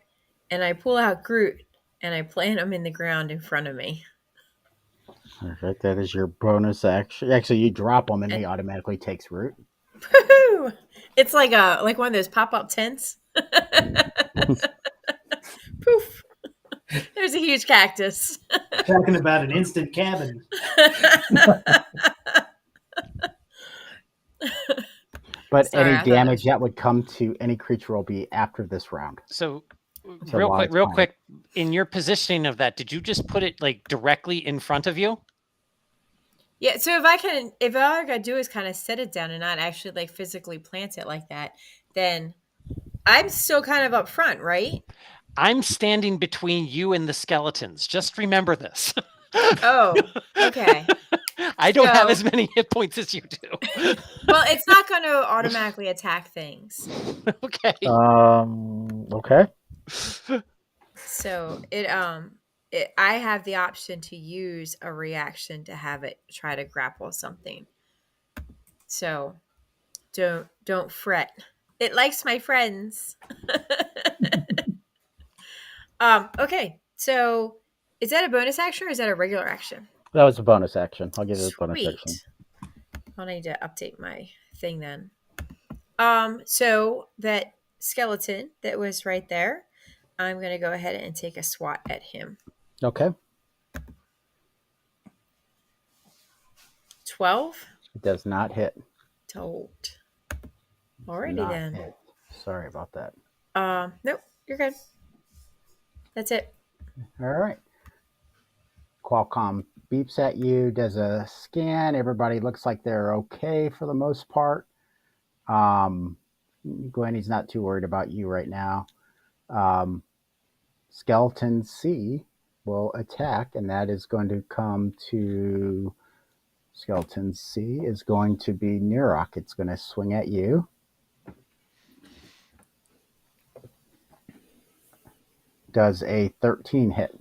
Speaker 3: and I pull out Groot and I plant him in the ground in front of me.
Speaker 1: All right, that is your bonus action. Actually, you drop him and he automatically takes root.
Speaker 3: Woo-hoo! It's like one of those pop-up tents. Poof. There's a huge cactus.
Speaker 5: Talking about an instant cabin.
Speaker 1: But
Speaker 3: Sorry, I
Speaker 1: any
Speaker 3: thought it
Speaker 1: damage that would come to any creature will be after this round.
Speaker 2: So,
Speaker 1: So
Speaker 2: real
Speaker 1: while
Speaker 2: quick,
Speaker 1: it's
Speaker 2: real
Speaker 1: fine.
Speaker 2: quick, in your positioning of that, did you just put it like directly in front of you?
Speaker 3: Yeah, so if all I gotta do is kind of set it down and not actually like physically plant it like that, then I'm still kind of up front, right?
Speaker 2: I'm standing between you and the skeletons. Just remember this.
Speaker 3: Oh, okay.
Speaker 2: I don't have
Speaker 3: So-
Speaker 2: as many hit points as you do.
Speaker 3: Well, it's not going to automatically attack things.
Speaker 2: Okay.
Speaker 1: Okay.
Speaker 3: So I have the option to use a reaction to have it try to grapple something. So don't fret. It likes my friends. Okay. So is that a bonus action or is that a regular action?
Speaker 1: That was a bonus action. I'll give you a bonus action.
Speaker 3: Sweet. I'll need to update my thing then. So that skeleton that was right there, I'm gonna go ahead and take a swat at him.
Speaker 1: Okay.
Speaker 3: 12.
Speaker 1: It does not hit.
Speaker 3: Don't. Alrighty
Speaker 1: Not
Speaker 3: then.
Speaker 1: hit. Sorry about that.
Speaker 3: Nope, you're good. That's it.
Speaker 1: All right. Qualcomm beeps at you, does a scan. Everybody looks like they're okay for the most part. Gwenny's not too worried about you right now. Skeleton C will attack, and that is going to come to Skeleton C is going to be Nirok. It's going to swing at you. Does a 13 hit?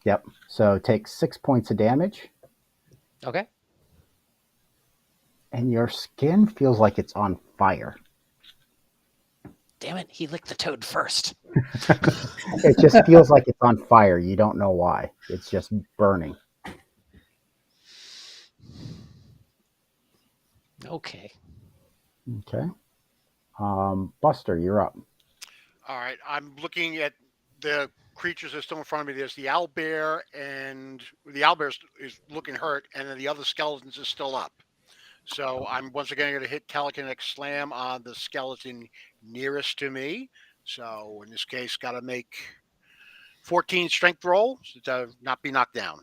Speaker 1: Yep. So take 6 points of damage,
Speaker 2: Okay.
Speaker 1: and your skin feels like it's on fire.
Speaker 2: Damn it, he licked the toad first.
Speaker 1: It just feels like it's on fire. You don't know why. It's just burning.
Speaker 2: Okay.
Speaker 1: Okay. Buster, you're up.
Speaker 4: All right, I'm looking at the creatures that are still in front of me. There's the owlbear, and the owlbear is looking hurt, and then the other skeletons is still up. So I'm once again going to hit telekinetic slam on the skeleton nearest to me. So in this case, got to make 14 strength roll to not be knocked down.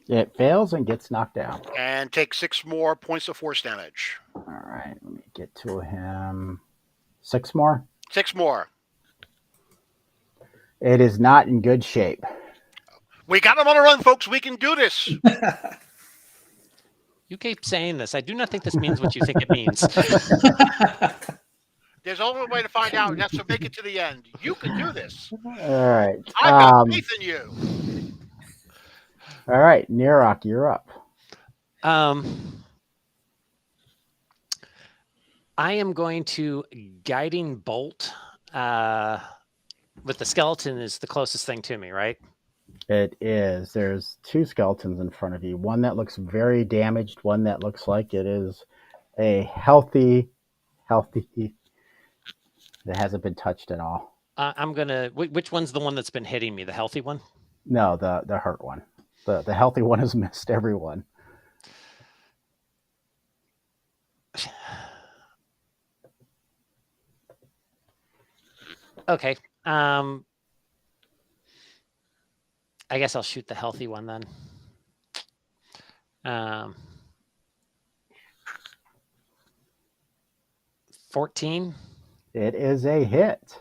Speaker 1: It fails and gets knocked down.
Speaker 4: And take 6 more points of force damage.
Speaker 1: All right, let me get to him. 6 more.
Speaker 4: 6 more.
Speaker 1: It is not in good shape.
Speaker 4: We got him on a run, folks. We can do this.
Speaker 2: You keep saying this. I do not think this means what you think it means.
Speaker 4: There's only one way to find out, and that's to make it to the end. You can do this.
Speaker 1: All right.
Speaker 4: I've got faith in you.
Speaker 1: All right, Nirok, you're up.
Speaker 2: I am going to guiding bolt. With the skeleton is the closest thing to me, right?
Speaker 1: It is. There's 2 skeletons in front of you. One that looks very damaged. One that looks like it is a healthy that hasn't been touched at all.
Speaker 2: I'm gonna. Which one's the one that's been hitting me? The healthy one?
Speaker 1: No, the hurt one. The healthy one has missed everyone.
Speaker 2: Okay. I guess I'll shoot the healthy one then. 14.
Speaker 1: It is a hit.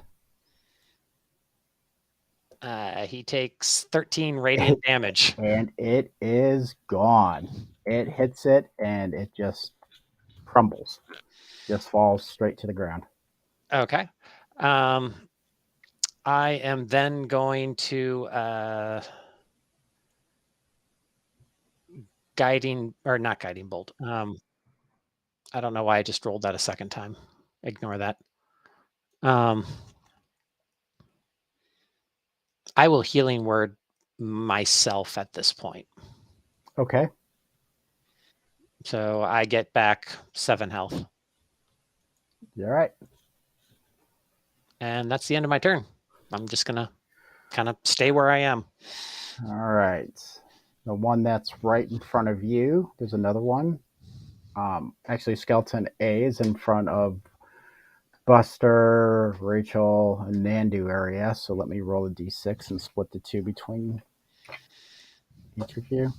Speaker 2: He takes 13 radiant damage.
Speaker 1: And it is gone. It hits it and it just crumbles. Just falls straight to the ground.
Speaker 2: Okay. I am then going to not guiding bolt. I don't know why I just rolled that a second time. Ignore that. I will healing word myself at this point.
Speaker 1: Okay.
Speaker 2: So I get back 7 health.
Speaker 1: All right.
Speaker 2: And that's the end of my turn. I'm just going to kind of stay where I am.
Speaker 1: All right. The one that's right in front of you, there's another one. Actually, Skeleton A is in front of Buster, Rachel, and Nandu area. So let me roll a d6 and split the 2 between each of you.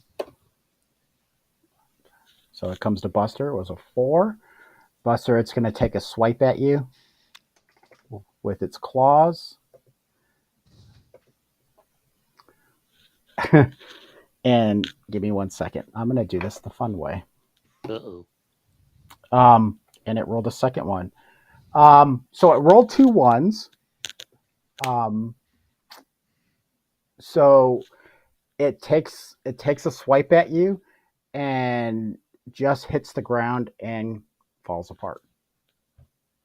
Speaker 1: So it comes to Buster. It was a 4. Buster, it's going to take a swipe at you with its claws. And give me 1 second. I'm going to do this the fun way.
Speaker 2: Uh-oh.
Speaker 1: And it rolled a second one. So it rolled 2 1s. So it takes a swipe at you and just hits the ground and falls apart.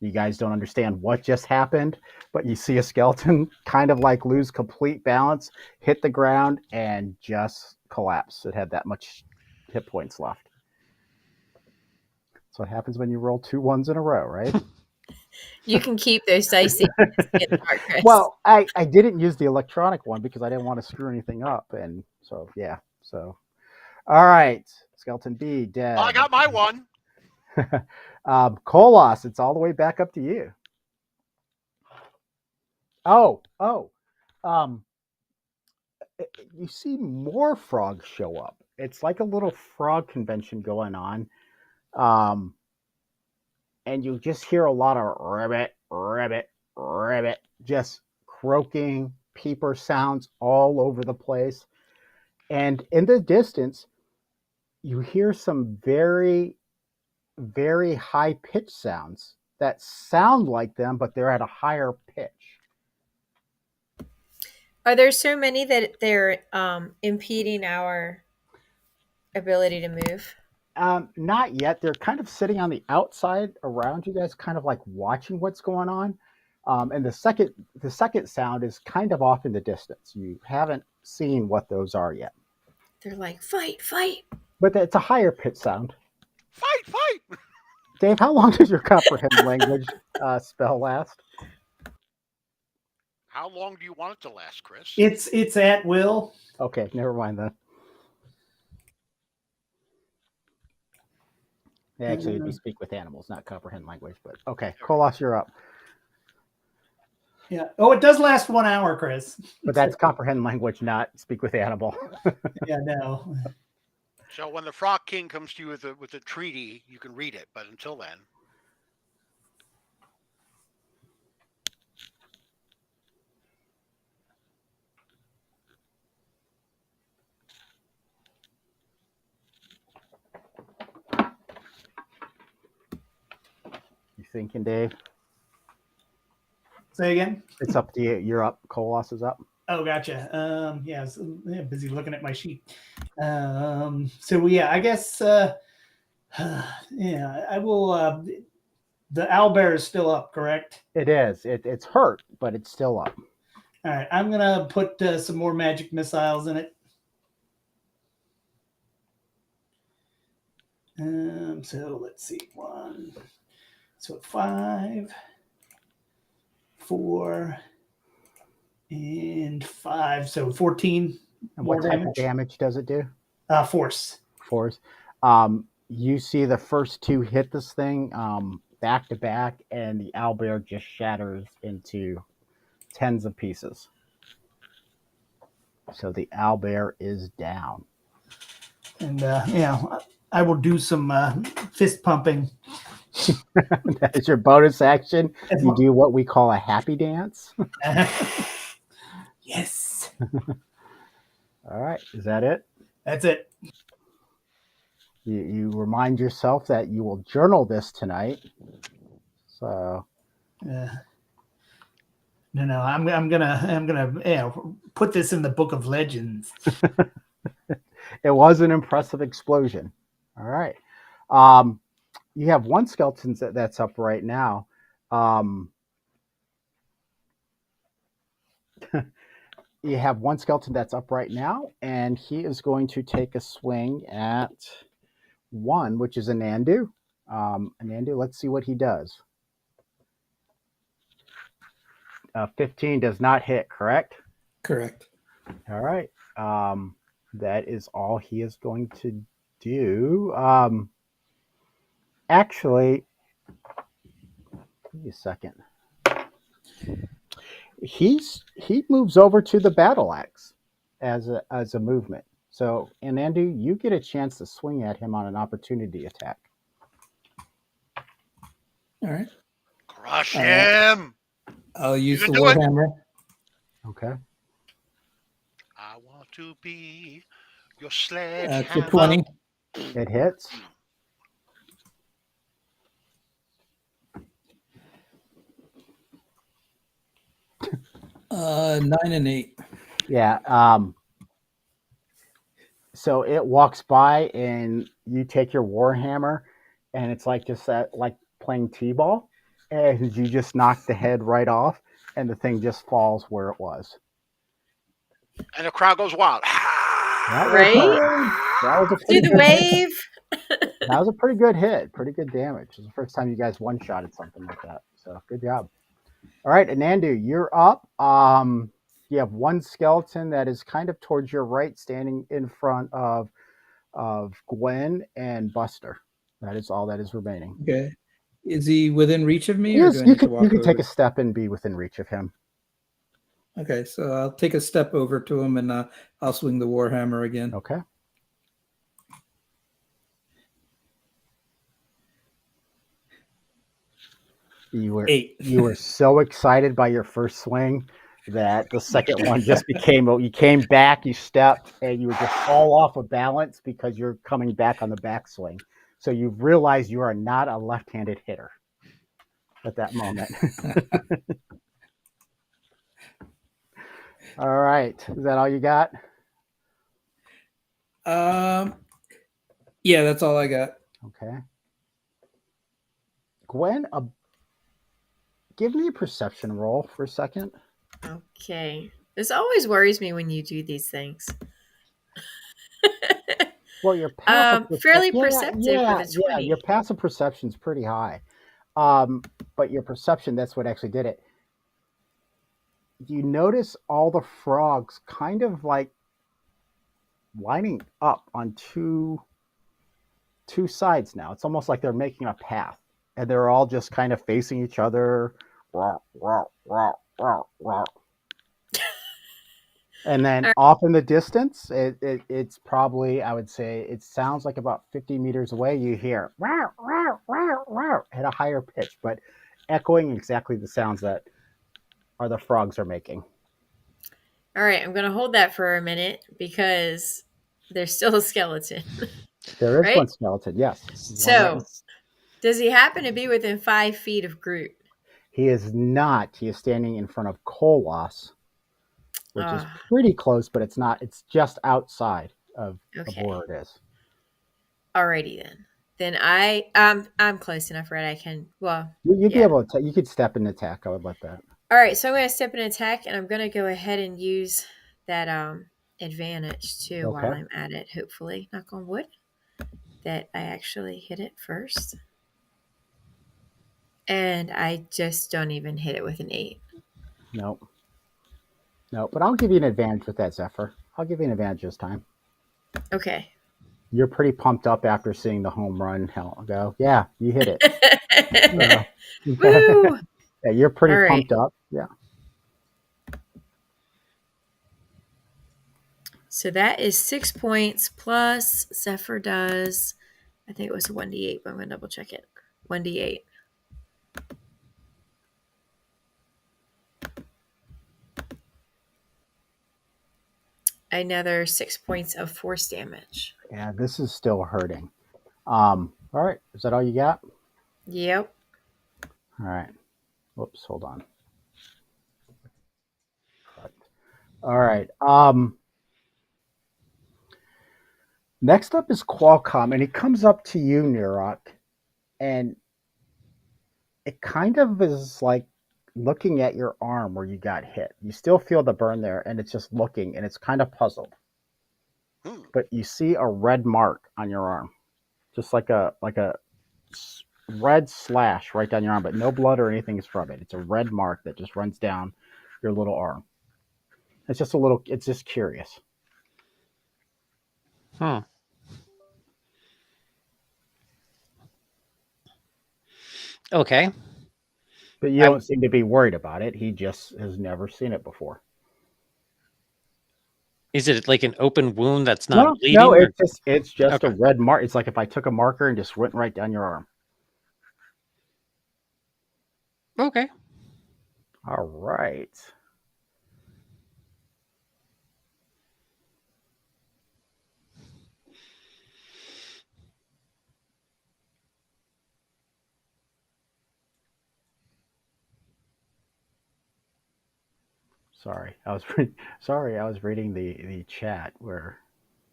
Speaker 1: You guys don't understand what just happened, but you see a skeleton kind of like lose complete balance, hit the ground, and just collapse. It had that much hit points left. That's what happens when you roll 2 ones in a row, right?
Speaker 3: You can keep those dice in dark, Chris.
Speaker 1: Well, I didn't use the electronic one because I didn't want to screw anything up. And so, yeah. So, all right. Skeleton B, dead.
Speaker 4: I got my one.
Speaker 1: Kolos, it's all the way back up to you. Oh. You see more frogs show up. It's like a little frog convention going on. And you just hear a lot of ribbit, ribbit, ribbit, just croaking, peeper sounds all over the place. And in the distance, you hear some very, very high pitch sounds that sound like them, but they're at a higher pitch.
Speaker 3: Are there so many that they're impeding our ability to move?
Speaker 1: Not yet. They're kind of sitting on the outside around you guys, kind of like watching what's going on. And the second sound is kind of off in the distance. You haven't seen what those are yet.
Speaker 3: They're like, fight, fight.
Speaker 1: But it's a higher pitch sound.
Speaker 4: Fight!
Speaker 1: Dave, how long does your comprehend language spell last?
Speaker 4: How long do you want it to last, Chris?
Speaker 5: It's at will.
Speaker 1: Okay, never mind then. Actually, it'd be speak with animals, not comprehend language. But okay, Kolos, you're up.
Speaker 5: Yeah. Oh, it does last 1 hour, Chris.
Speaker 1: But that's comprehend language, not speak with animal.
Speaker 5: Yeah, no.
Speaker 4: So when the Frog King comes to you with a treaty, you can read it. But until then,
Speaker 1: You thinking, Dave?
Speaker 5: Say again.
Speaker 1: It's up to you. You're up. Kolos is up.
Speaker 5: Oh, gotcha. Yeah, so, yeah, busy looking at my sheet. So yeah, I guess. Yeah, I will. The owlbear is still up, correct?
Speaker 1: It is. It's hurt, but it's still up.
Speaker 5: All right, I'm gonna put some more magic missiles in it. So let's see, 1. So 5, 4, and 5. So 14
Speaker 1: And
Speaker 5: more
Speaker 1: what type
Speaker 5: damage.
Speaker 1: of damage does it do?
Speaker 5: Force.
Speaker 1: Force. You see the first 2 hit this thing back to back, and the owlbear just shatters into tens of pieces. So the owlbear is down.
Speaker 5: And yeah, I will do some fist pumping.
Speaker 1: That is your bonus action. You do what we call a happy dance.
Speaker 5: Yes.
Speaker 1: All right. Is that it?
Speaker 5: That's it.
Speaker 1: You remind yourself that you will journal this tonight. So
Speaker 5: No, I'm gonna put this in the book of legends.
Speaker 1: it was an impressive explosion. All right. You have one skeleton that's up right now. You have one skeleton that's up right now, and he is going to take a swing at 1, which is Anandu. Anandu, let's see what he does. 15 does not hit, correct?
Speaker 6: Correct.
Speaker 1: All right. That is all he is going to do. Actually, give me a second. He moves over to the battle axe as a movement. So, Anandu, you get a chance to swing at him on an opportunity attack.
Speaker 6: All right.
Speaker 4: crush him.
Speaker 6: I'll use
Speaker 4: You
Speaker 6: the
Speaker 4: can do it.
Speaker 6: warhammer.
Speaker 1: Okay.
Speaker 4: I want to be your sledgehammer.
Speaker 6: For 20.
Speaker 1: It hits.
Speaker 6: Uh, 9 and 8.
Speaker 1: Yeah. So it walks by, and you take your warhammer, and it's like just that, like playing t-ball, and you just knock the head right off, and the thing just falls where it was.
Speaker 4: And the crowd goes wild.
Speaker 1: That was,
Speaker 3: Right?
Speaker 1: that was a
Speaker 3: Do
Speaker 1: pretty
Speaker 3: the
Speaker 1: good hit.
Speaker 3: wave.
Speaker 1: That was a pretty good hit. Pretty good damage. It was the first time you guys one-shotted something like that. So good job. All right, Anandu, you're up. You have one skeleton that is kind of towards your right, standing in front of Gwen and Buster. That is all that is remaining.
Speaker 6: Okay. Is he within reach of me, or
Speaker 1: Yes,
Speaker 6: do I
Speaker 1: you
Speaker 6: need to
Speaker 1: could
Speaker 6: walk
Speaker 1: you could take
Speaker 6: over?
Speaker 1: a step and be within reach of him.
Speaker 6: Okay, so I'll take a step over to him and I'll swing the warhammer again.
Speaker 1: Okay. You were
Speaker 6: 8.
Speaker 1: you were so excited by your first swing that the second one just became, you came back, you stepped, and you were just all off of balance because you're coming back on the backswing. So you realize you are not a left-handed hitter at that moment. All right. Is that all you got?
Speaker 6: Yeah, that's all I got.
Speaker 1: Okay. Gwen, give me a perception roll for a second.
Speaker 3: Okay. This always worries me when you do these things.
Speaker 1: Well, your passive
Speaker 3: Fairly perceptive with a
Speaker 1: yeah,
Speaker 3: 20.
Speaker 1: your passive perception's pretty high. But your perception, that's what actually did it. You notice all the frogs kind of like lining up on two sides now. It's almost like they're making a path, and they're all just kind of facing each other. And then off in the distance, it's probably, I would say, it sounds like about 50 meters away, you hear at a higher pitch, but echoing exactly the sounds that are the frogs are making.
Speaker 3: All right, I'm going to hold that for a minute because there's still a skeleton.
Speaker 1: There is
Speaker 3: Right?
Speaker 1: one skeleton, yes.
Speaker 3: So, does he happen to be within 5 feet of Groot?
Speaker 1: He is not. He is standing in front of Kolwas, which is
Speaker 3: Ah.
Speaker 1: pretty close, but it's not. It's just outside of
Speaker 3: Okay.
Speaker 1: where it is.
Speaker 3: Alrighty then. Then I'm close enough, right? I can. Well,
Speaker 1: You'd be
Speaker 3: yeah.
Speaker 1: able to. You could step and attack. I would let that.
Speaker 3: All right, so I'm going to step and attack, and I'm going to go ahead and use that advantage too while
Speaker 1: Okay.
Speaker 3: I'm at it. Hopefully, knock on wood, that I actually hit it first. And I just don't even hit it with an 8.
Speaker 1: Nope. But I'll give you an advantage with that, Zephyr. I'll give you an advantage this time.
Speaker 3: Okay.
Speaker 1: You're pretty pumped up after seeing the home run go. Yeah, you hit it.
Speaker 3: Woo!
Speaker 1: Yeah, you're pretty
Speaker 3: All right.
Speaker 1: pumped up. Yeah.
Speaker 3: So that is 6 points plus Zephyr does, I think it was a 1d8, but I'm going to double check it. 1d8. Another 6 points of force damage.
Speaker 1: Yeah, this is still hurting. All right. Is that all you got?
Speaker 3: Yep.
Speaker 1: All right. Whoops, hold on. All right. Next up is Qualcomm, and he comes up to you, Nurok, and it kind of is like looking at your arm where you got hit. You still feel the burn there, and it's just looking, and it's kind of puzzled. But you see a red mark on your arm, just like a red slash right down your arm, but no blood or anything is from it. It's a red mark that just runs down your little arm. It's just curious.
Speaker 2: Okay.
Speaker 1: But you don't seem to be worried about it. He just has never seen it before.
Speaker 2: Is it like an open wound that's not bleeding?
Speaker 1: No, it's just
Speaker 2: Okay.
Speaker 1: a red mark. It's like if I took a marker and just went right down your arm.
Speaker 2: Okay.
Speaker 1: All right. Sorry, I was reading the chat where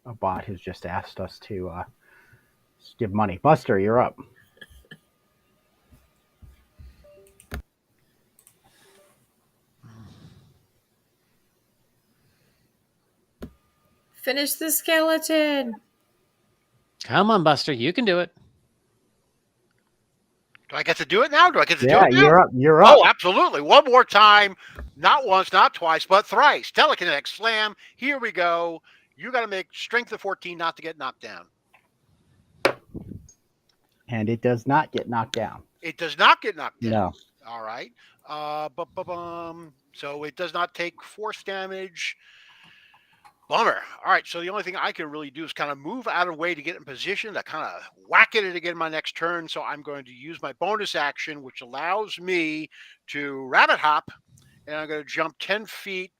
Speaker 1: a bot has just asked us to give money. Buster, you're up.
Speaker 3: Finish the skeleton.
Speaker 2: Come on, Buster, you can do it.
Speaker 4: Do I get to do it now? Do I get to do
Speaker 1: Yeah,
Speaker 4: it now?
Speaker 1: you're up. You're up.
Speaker 4: Oh, absolutely. One more time. Not once, not twice, but thrice. Telekinetic slam. Here we go. You got to make strength of 14 not to get knocked down.
Speaker 1: And it does not get knocked down.
Speaker 4: It does not get knocked down.
Speaker 1: No.
Speaker 4: All right. So it does not take force damage. Bummer. All right. So the only thing I can really do is kind of move out of the way to get in position to kind of whack at it again my next turn. So I'm going to use my bonus action, which allows me to rabbit hop, and I'm going to jump 10 feet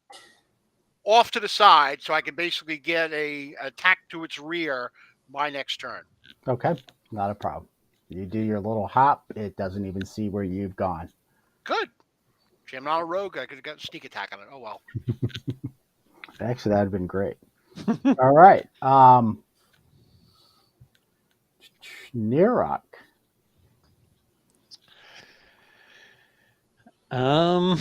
Speaker 4: off to the side so I can basically get a attack to its rear my next turn.
Speaker 1: Okay. Not a problem. You do your little hop. It doesn't even see where you've gone.
Speaker 4: Good. See, I'm not a rogue. I could have got a sneak attack on it. Oh, well.
Speaker 1: Actually, that'd have been great. All right. Nirok.
Speaker 2: Hold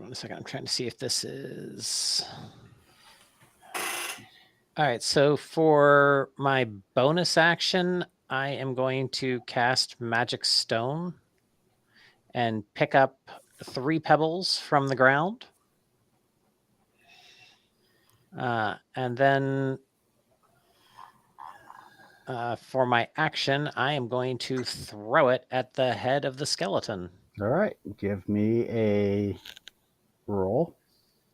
Speaker 2: on a second. I'm trying to see if this is. All right. So for my bonus action, I am going to cast Magic Stone and pick up 3 pebbles from the ground. And then for my action, I am going to throw it at the head of the skeleton.
Speaker 1: All right. Give me a roll.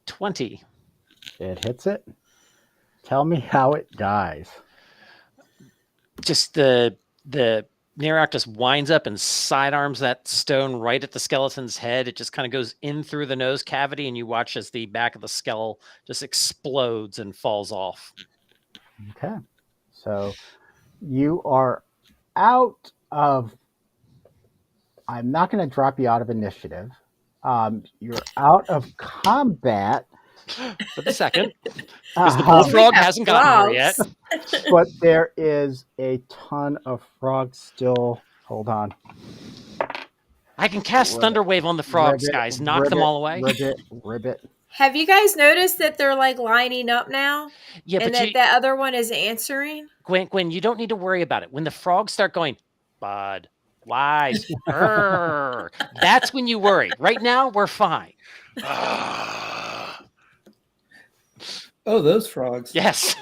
Speaker 2: 20.
Speaker 1: It hits it. Tell me how it dies.
Speaker 2: Just the Nirok just winds up and sidearms that stone right at the skeleton's head. It just kind of goes in through the nose cavity, and you watch as the back of the skull just explodes and falls off.
Speaker 1: Okay. So you are out of. I'm not going to drop you out of initiative. You're out of combat.
Speaker 2: For the second, because the bullfrog hasn't gotten here yet.
Speaker 1: But there is a ton of frogs still. Hold on.
Speaker 2: I can cast Thunder Wave on the frogs, guys. Knock them all away.
Speaker 1: Ribbit.
Speaker 3: Have you guys noticed that they're like lining up now?
Speaker 2: Yeah,
Speaker 3: and
Speaker 2: but
Speaker 3: that other one is answering?
Speaker 2: Gwen, you don't need to worry about it. When the frogs start going, bud, lies, that's when you worry. Right now, we're fine.
Speaker 6: Oh, those frogs.
Speaker 2: Yes.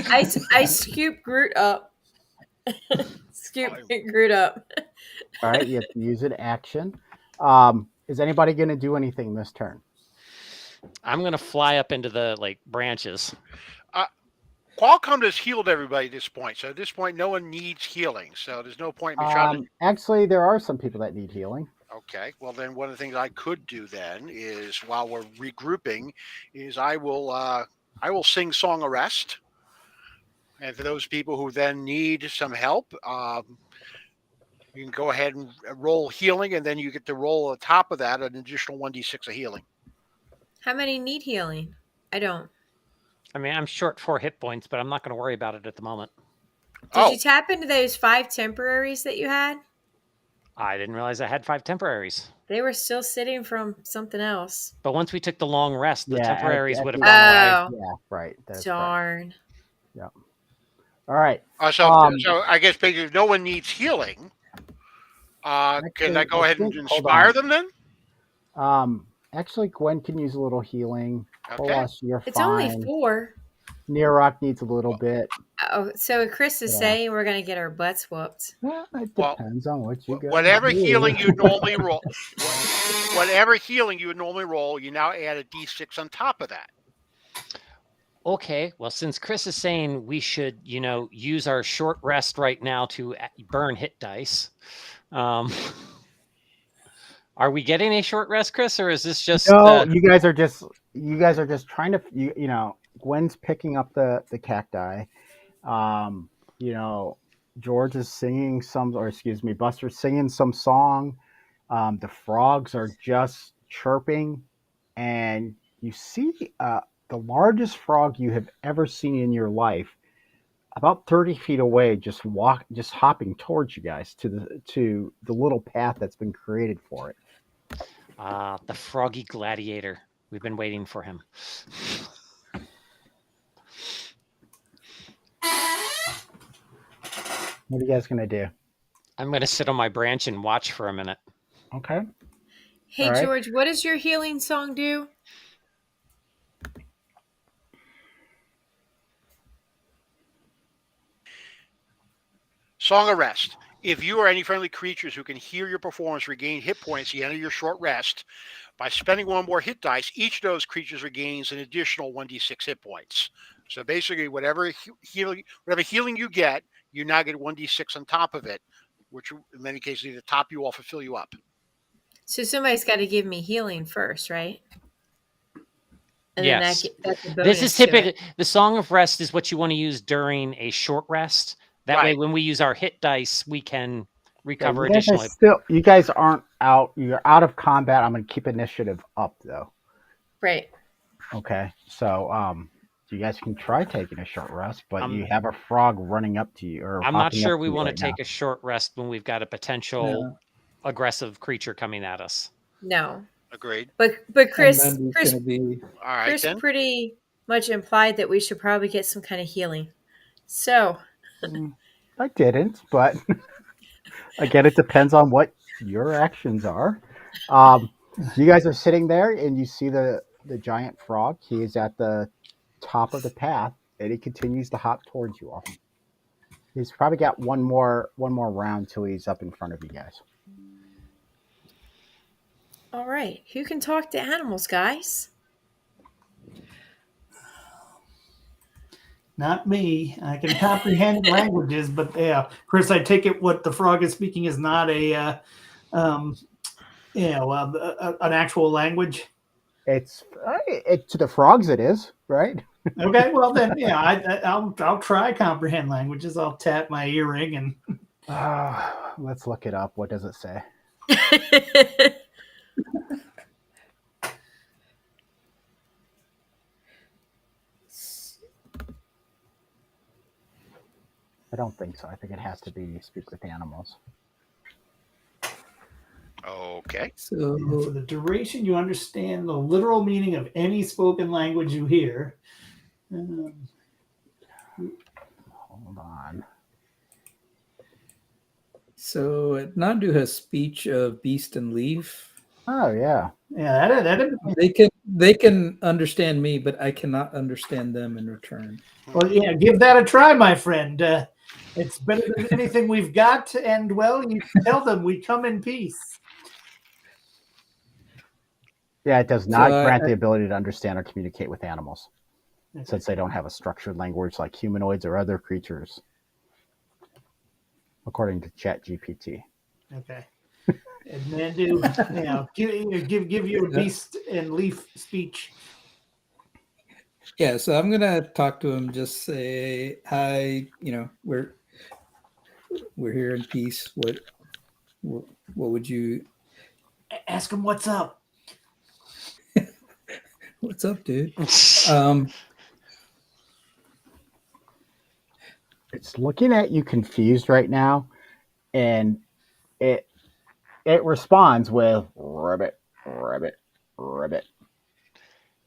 Speaker 3: I scoop Groot up. Scoop Groot up.
Speaker 1: All right, you have to use an action. Is anybody going to do anything this turn?
Speaker 2: I'm going to fly up into the branches.
Speaker 4: Qualcomm has healed everybody at this point. So at this point, no one needs healing. So there's no point in me trying to...
Speaker 1: Actually, there are some people that need healing.
Speaker 4: Okay. Well, then one of the things I could do then is, while we're regrouping, is I will sing Song of Rest. And for those people who then need some help, you can go ahead and roll healing, and then you get to roll on top of that an additional 1d6 of healing.
Speaker 3: How many need healing? I don't.
Speaker 2: I mean, I'm short 4 hit points, but I'm not going to worry about it at the moment.
Speaker 3: Did you tap into those 5 temporaries that you had?
Speaker 2: I didn't realize I had 5 temporaries.
Speaker 3: They were still sitting from something else.
Speaker 2: But once we took the long rest, the temporaries would have
Speaker 3: gone
Speaker 2: away.
Speaker 1: Yeah, right.
Speaker 3: Darn.
Speaker 1: Yeah. All right.
Speaker 4: So I guess basically, if no one needs healing, can I go ahead and inspire them then?
Speaker 1: Actually, Gwen can use a little healing.
Speaker 4: Okay.
Speaker 1: You're
Speaker 3: it's
Speaker 1: fine.
Speaker 3: only 4.
Speaker 1: Nirok needs a little bit.
Speaker 3: Oh, so Chris is saying we're going to get our butts whooped.
Speaker 1: Well, it depends on what you get.
Speaker 4: Whatever healing you normally roll, you now add a d6 on top of that.
Speaker 2: Okay, well, since Chris is saying we should, use our short rest right now to burn hit dice, are we getting a short rest, Chris, or is this just?
Speaker 1: No, you guys are just trying to, Gwen's picking up the cacti. George is singing Buster's singing some song. The frogs are just chirping, and you see the largest frog you have ever seen in your life about 30 feet away, just hopping towards you guys to the little path that's been created for it.
Speaker 2: The froggy gladiator. We've been waiting for him.
Speaker 1: What are you guys gonna do?
Speaker 2: I'm going to sit on my branch and watch for a minute.
Speaker 1: Okay.
Speaker 3: Hey,
Speaker 1: All right.
Speaker 3: George, what does your healing song do?
Speaker 4: Song of Rest. If you or any friendly creatures who can hear your performance regain hit points at the end of your short rest, by spending one more hit dice, each of those creatures regains an additional 1d6 hit points. So basically, whatever healing you get, you now get 1d6 on top of it, which in many cases either top you off or fill you up.
Speaker 3: So somebody's got to give me healing first, right? And
Speaker 2: Yes.
Speaker 3: then that's a bonus
Speaker 2: This is
Speaker 3: to it.
Speaker 2: typically the Song of Rest is what you want to use during a short rest. That way,
Speaker 4: Right.
Speaker 2: when we use our hit dice, we can recover
Speaker 1: you guys are
Speaker 2: additional.
Speaker 1: still. You guys aren't out. You're out of combat. I'm gonna keep initiative up though.
Speaker 3: Right.
Speaker 1: Okay. So you guys can try taking a short rest, but you
Speaker 2: Um,
Speaker 1: have a frog running up to you. Or
Speaker 2: I'm not
Speaker 1: hopping
Speaker 2: sure
Speaker 1: up
Speaker 2: we
Speaker 1: to you
Speaker 2: want
Speaker 1: right
Speaker 2: to take a short rest when we've got a potential aggressive creature coming at us.
Speaker 3: No.
Speaker 4: Agreed.
Speaker 3: But
Speaker 6: And
Speaker 3: Chris
Speaker 6: then it's going to be
Speaker 4: All right,
Speaker 3: Chris
Speaker 4: then.
Speaker 3: pretty much implied that we should probably get some kind of healing. So
Speaker 1: now. I didn't, but again, it depends on what your actions are. You guys are sitting there, and you see the giant frog. He is at the top of the path, and he continues to hop towards you all. He's probably got one more round till he's up in front of you guys.
Speaker 3: all right, who can talk to animals, guys?
Speaker 5: Not me. I can comprehend languages, but yeah, Chris, I take it what the frog is speaking is not an actual language.
Speaker 1: It's to the frogs. It is right.
Speaker 5: Okay, well then, yeah, I'll try comprehend languages. I'll tap my earring and
Speaker 1: Let's look it up. What does it say? I don't think so. I think it has to be speak with animals.
Speaker 4: Okay.
Speaker 6: so.
Speaker 5: for the duration you understand the literal meaning of any spoken language you hear.
Speaker 1: Hold on.
Speaker 6: So Nandu has speech of beast and leaf.
Speaker 1: Oh yeah.
Speaker 5: Yeah,
Speaker 6: They can understand me, but I cannot understand them in return.
Speaker 5: well, yeah, give that a try, my friend. It's better than anything we've got, and well, you tell them we come in peace.
Speaker 1: Yeah, it does not
Speaker 6: So,
Speaker 1: grant the ability to understand or communicate with animals, since they don't have a structured language like humanoids or other creatures, according to ChatGPT.
Speaker 5: Okay. And Nandu, give your beast and leaf speech.
Speaker 6: Yeah, so I'm gonna talk to him. Just say hi. We're here in peace. What would you?
Speaker 5: Ask him what's up.
Speaker 6: What's up, dude?
Speaker 1: It's looking at you confused right now, and it responds with ribbit, ribbit, ribbit.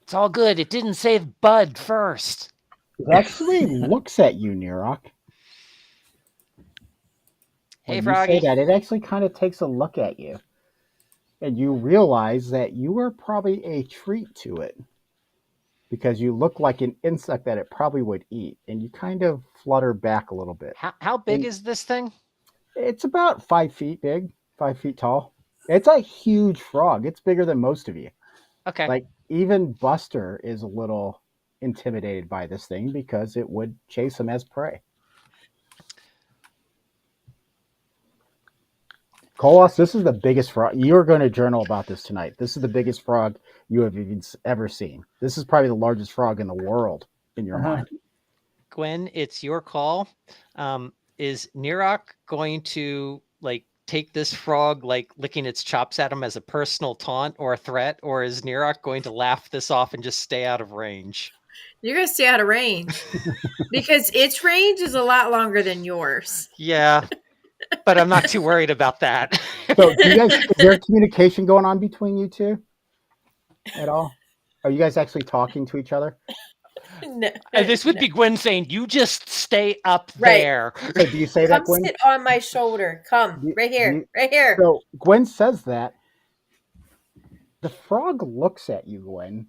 Speaker 2: It's all good. It didn't save Bud first.
Speaker 1: It actually looks at you, Nirok.
Speaker 2: Hey,
Speaker 1: When
Speaker 2: Froggy.
Speaker 1: you say that, it actually kind of takes a look at you, and you realize that you are probably a treat to it, because you look like an insect that it probably would eat, and you kind of flutter back a little bit.
Speaker 2: How big is this thing?
Speaker 1: It's about 5 feet big, 5 feet tall. It's a huge frog. It's bigger than most of you.
Speaker 2: Okay.
Speaker 1: Like, even Buster is a little intimidated by this thing because it would chase him as prey. Kolos, this is the biggest frog. You're going to journal about this tonight. This is the biggest frog you have even ever seen. This is probably the largest frog in the world in your mind.
Speaker 2: Gwen, it's your call. Is Nirok going to take this frog licking its chops at him as a personal taunt or a threat, or is Nirok going to laugh this off and just stay out of range?
Speaker 3: You're gonna stay out of range because its range is a lot longer than yours.
Speaker 2: Yeah, but I'm not too worried about that.
Speaker 1: So, do you guys, is there communication going on between you two at all? Are you guys actually talking to each other?
Speaker 3: No.
Speaker 2: And this would be Gwen saying, "You just stay up
Speaker 3: Right.
Speaker 2: there."
Speaker 1: So, do you say that,
Speaker 3: Come
Speaker 1: Gwen?
Speaker 3: sit on my shoulder. Come
Speaker 1: You-
Speaker 3: right here,
Speaker 1: you-
Speaker 3: right here.
Speaker 1: So, Gwen says that. The frog looks at you, Gwen,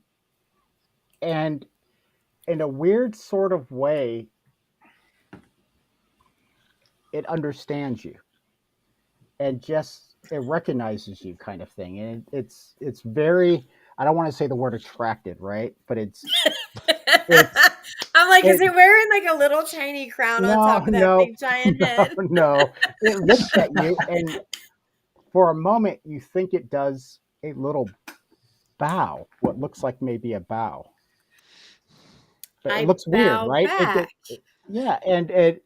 Speaker 1: and in a weird sort of way, it understands you and just it recognizes you, kind of thing. And it's very, I don't want to say the word attracted, right? But it's
Speaker 3: I'm like, is
Speaker 1: it-
Speaker 3: it wearing like a little tiny crown on top of that big giant head?
Speaker 1: no. It looks at you, and for a moment, you think it does a little bow, what looks like maybe a bow. But
Speaker 3: I
Speaker 1: it looks weird,
Speaker 3: bow
Speaker 1: right?
Speaker 3: back.
Speaker 1: Yeah, and it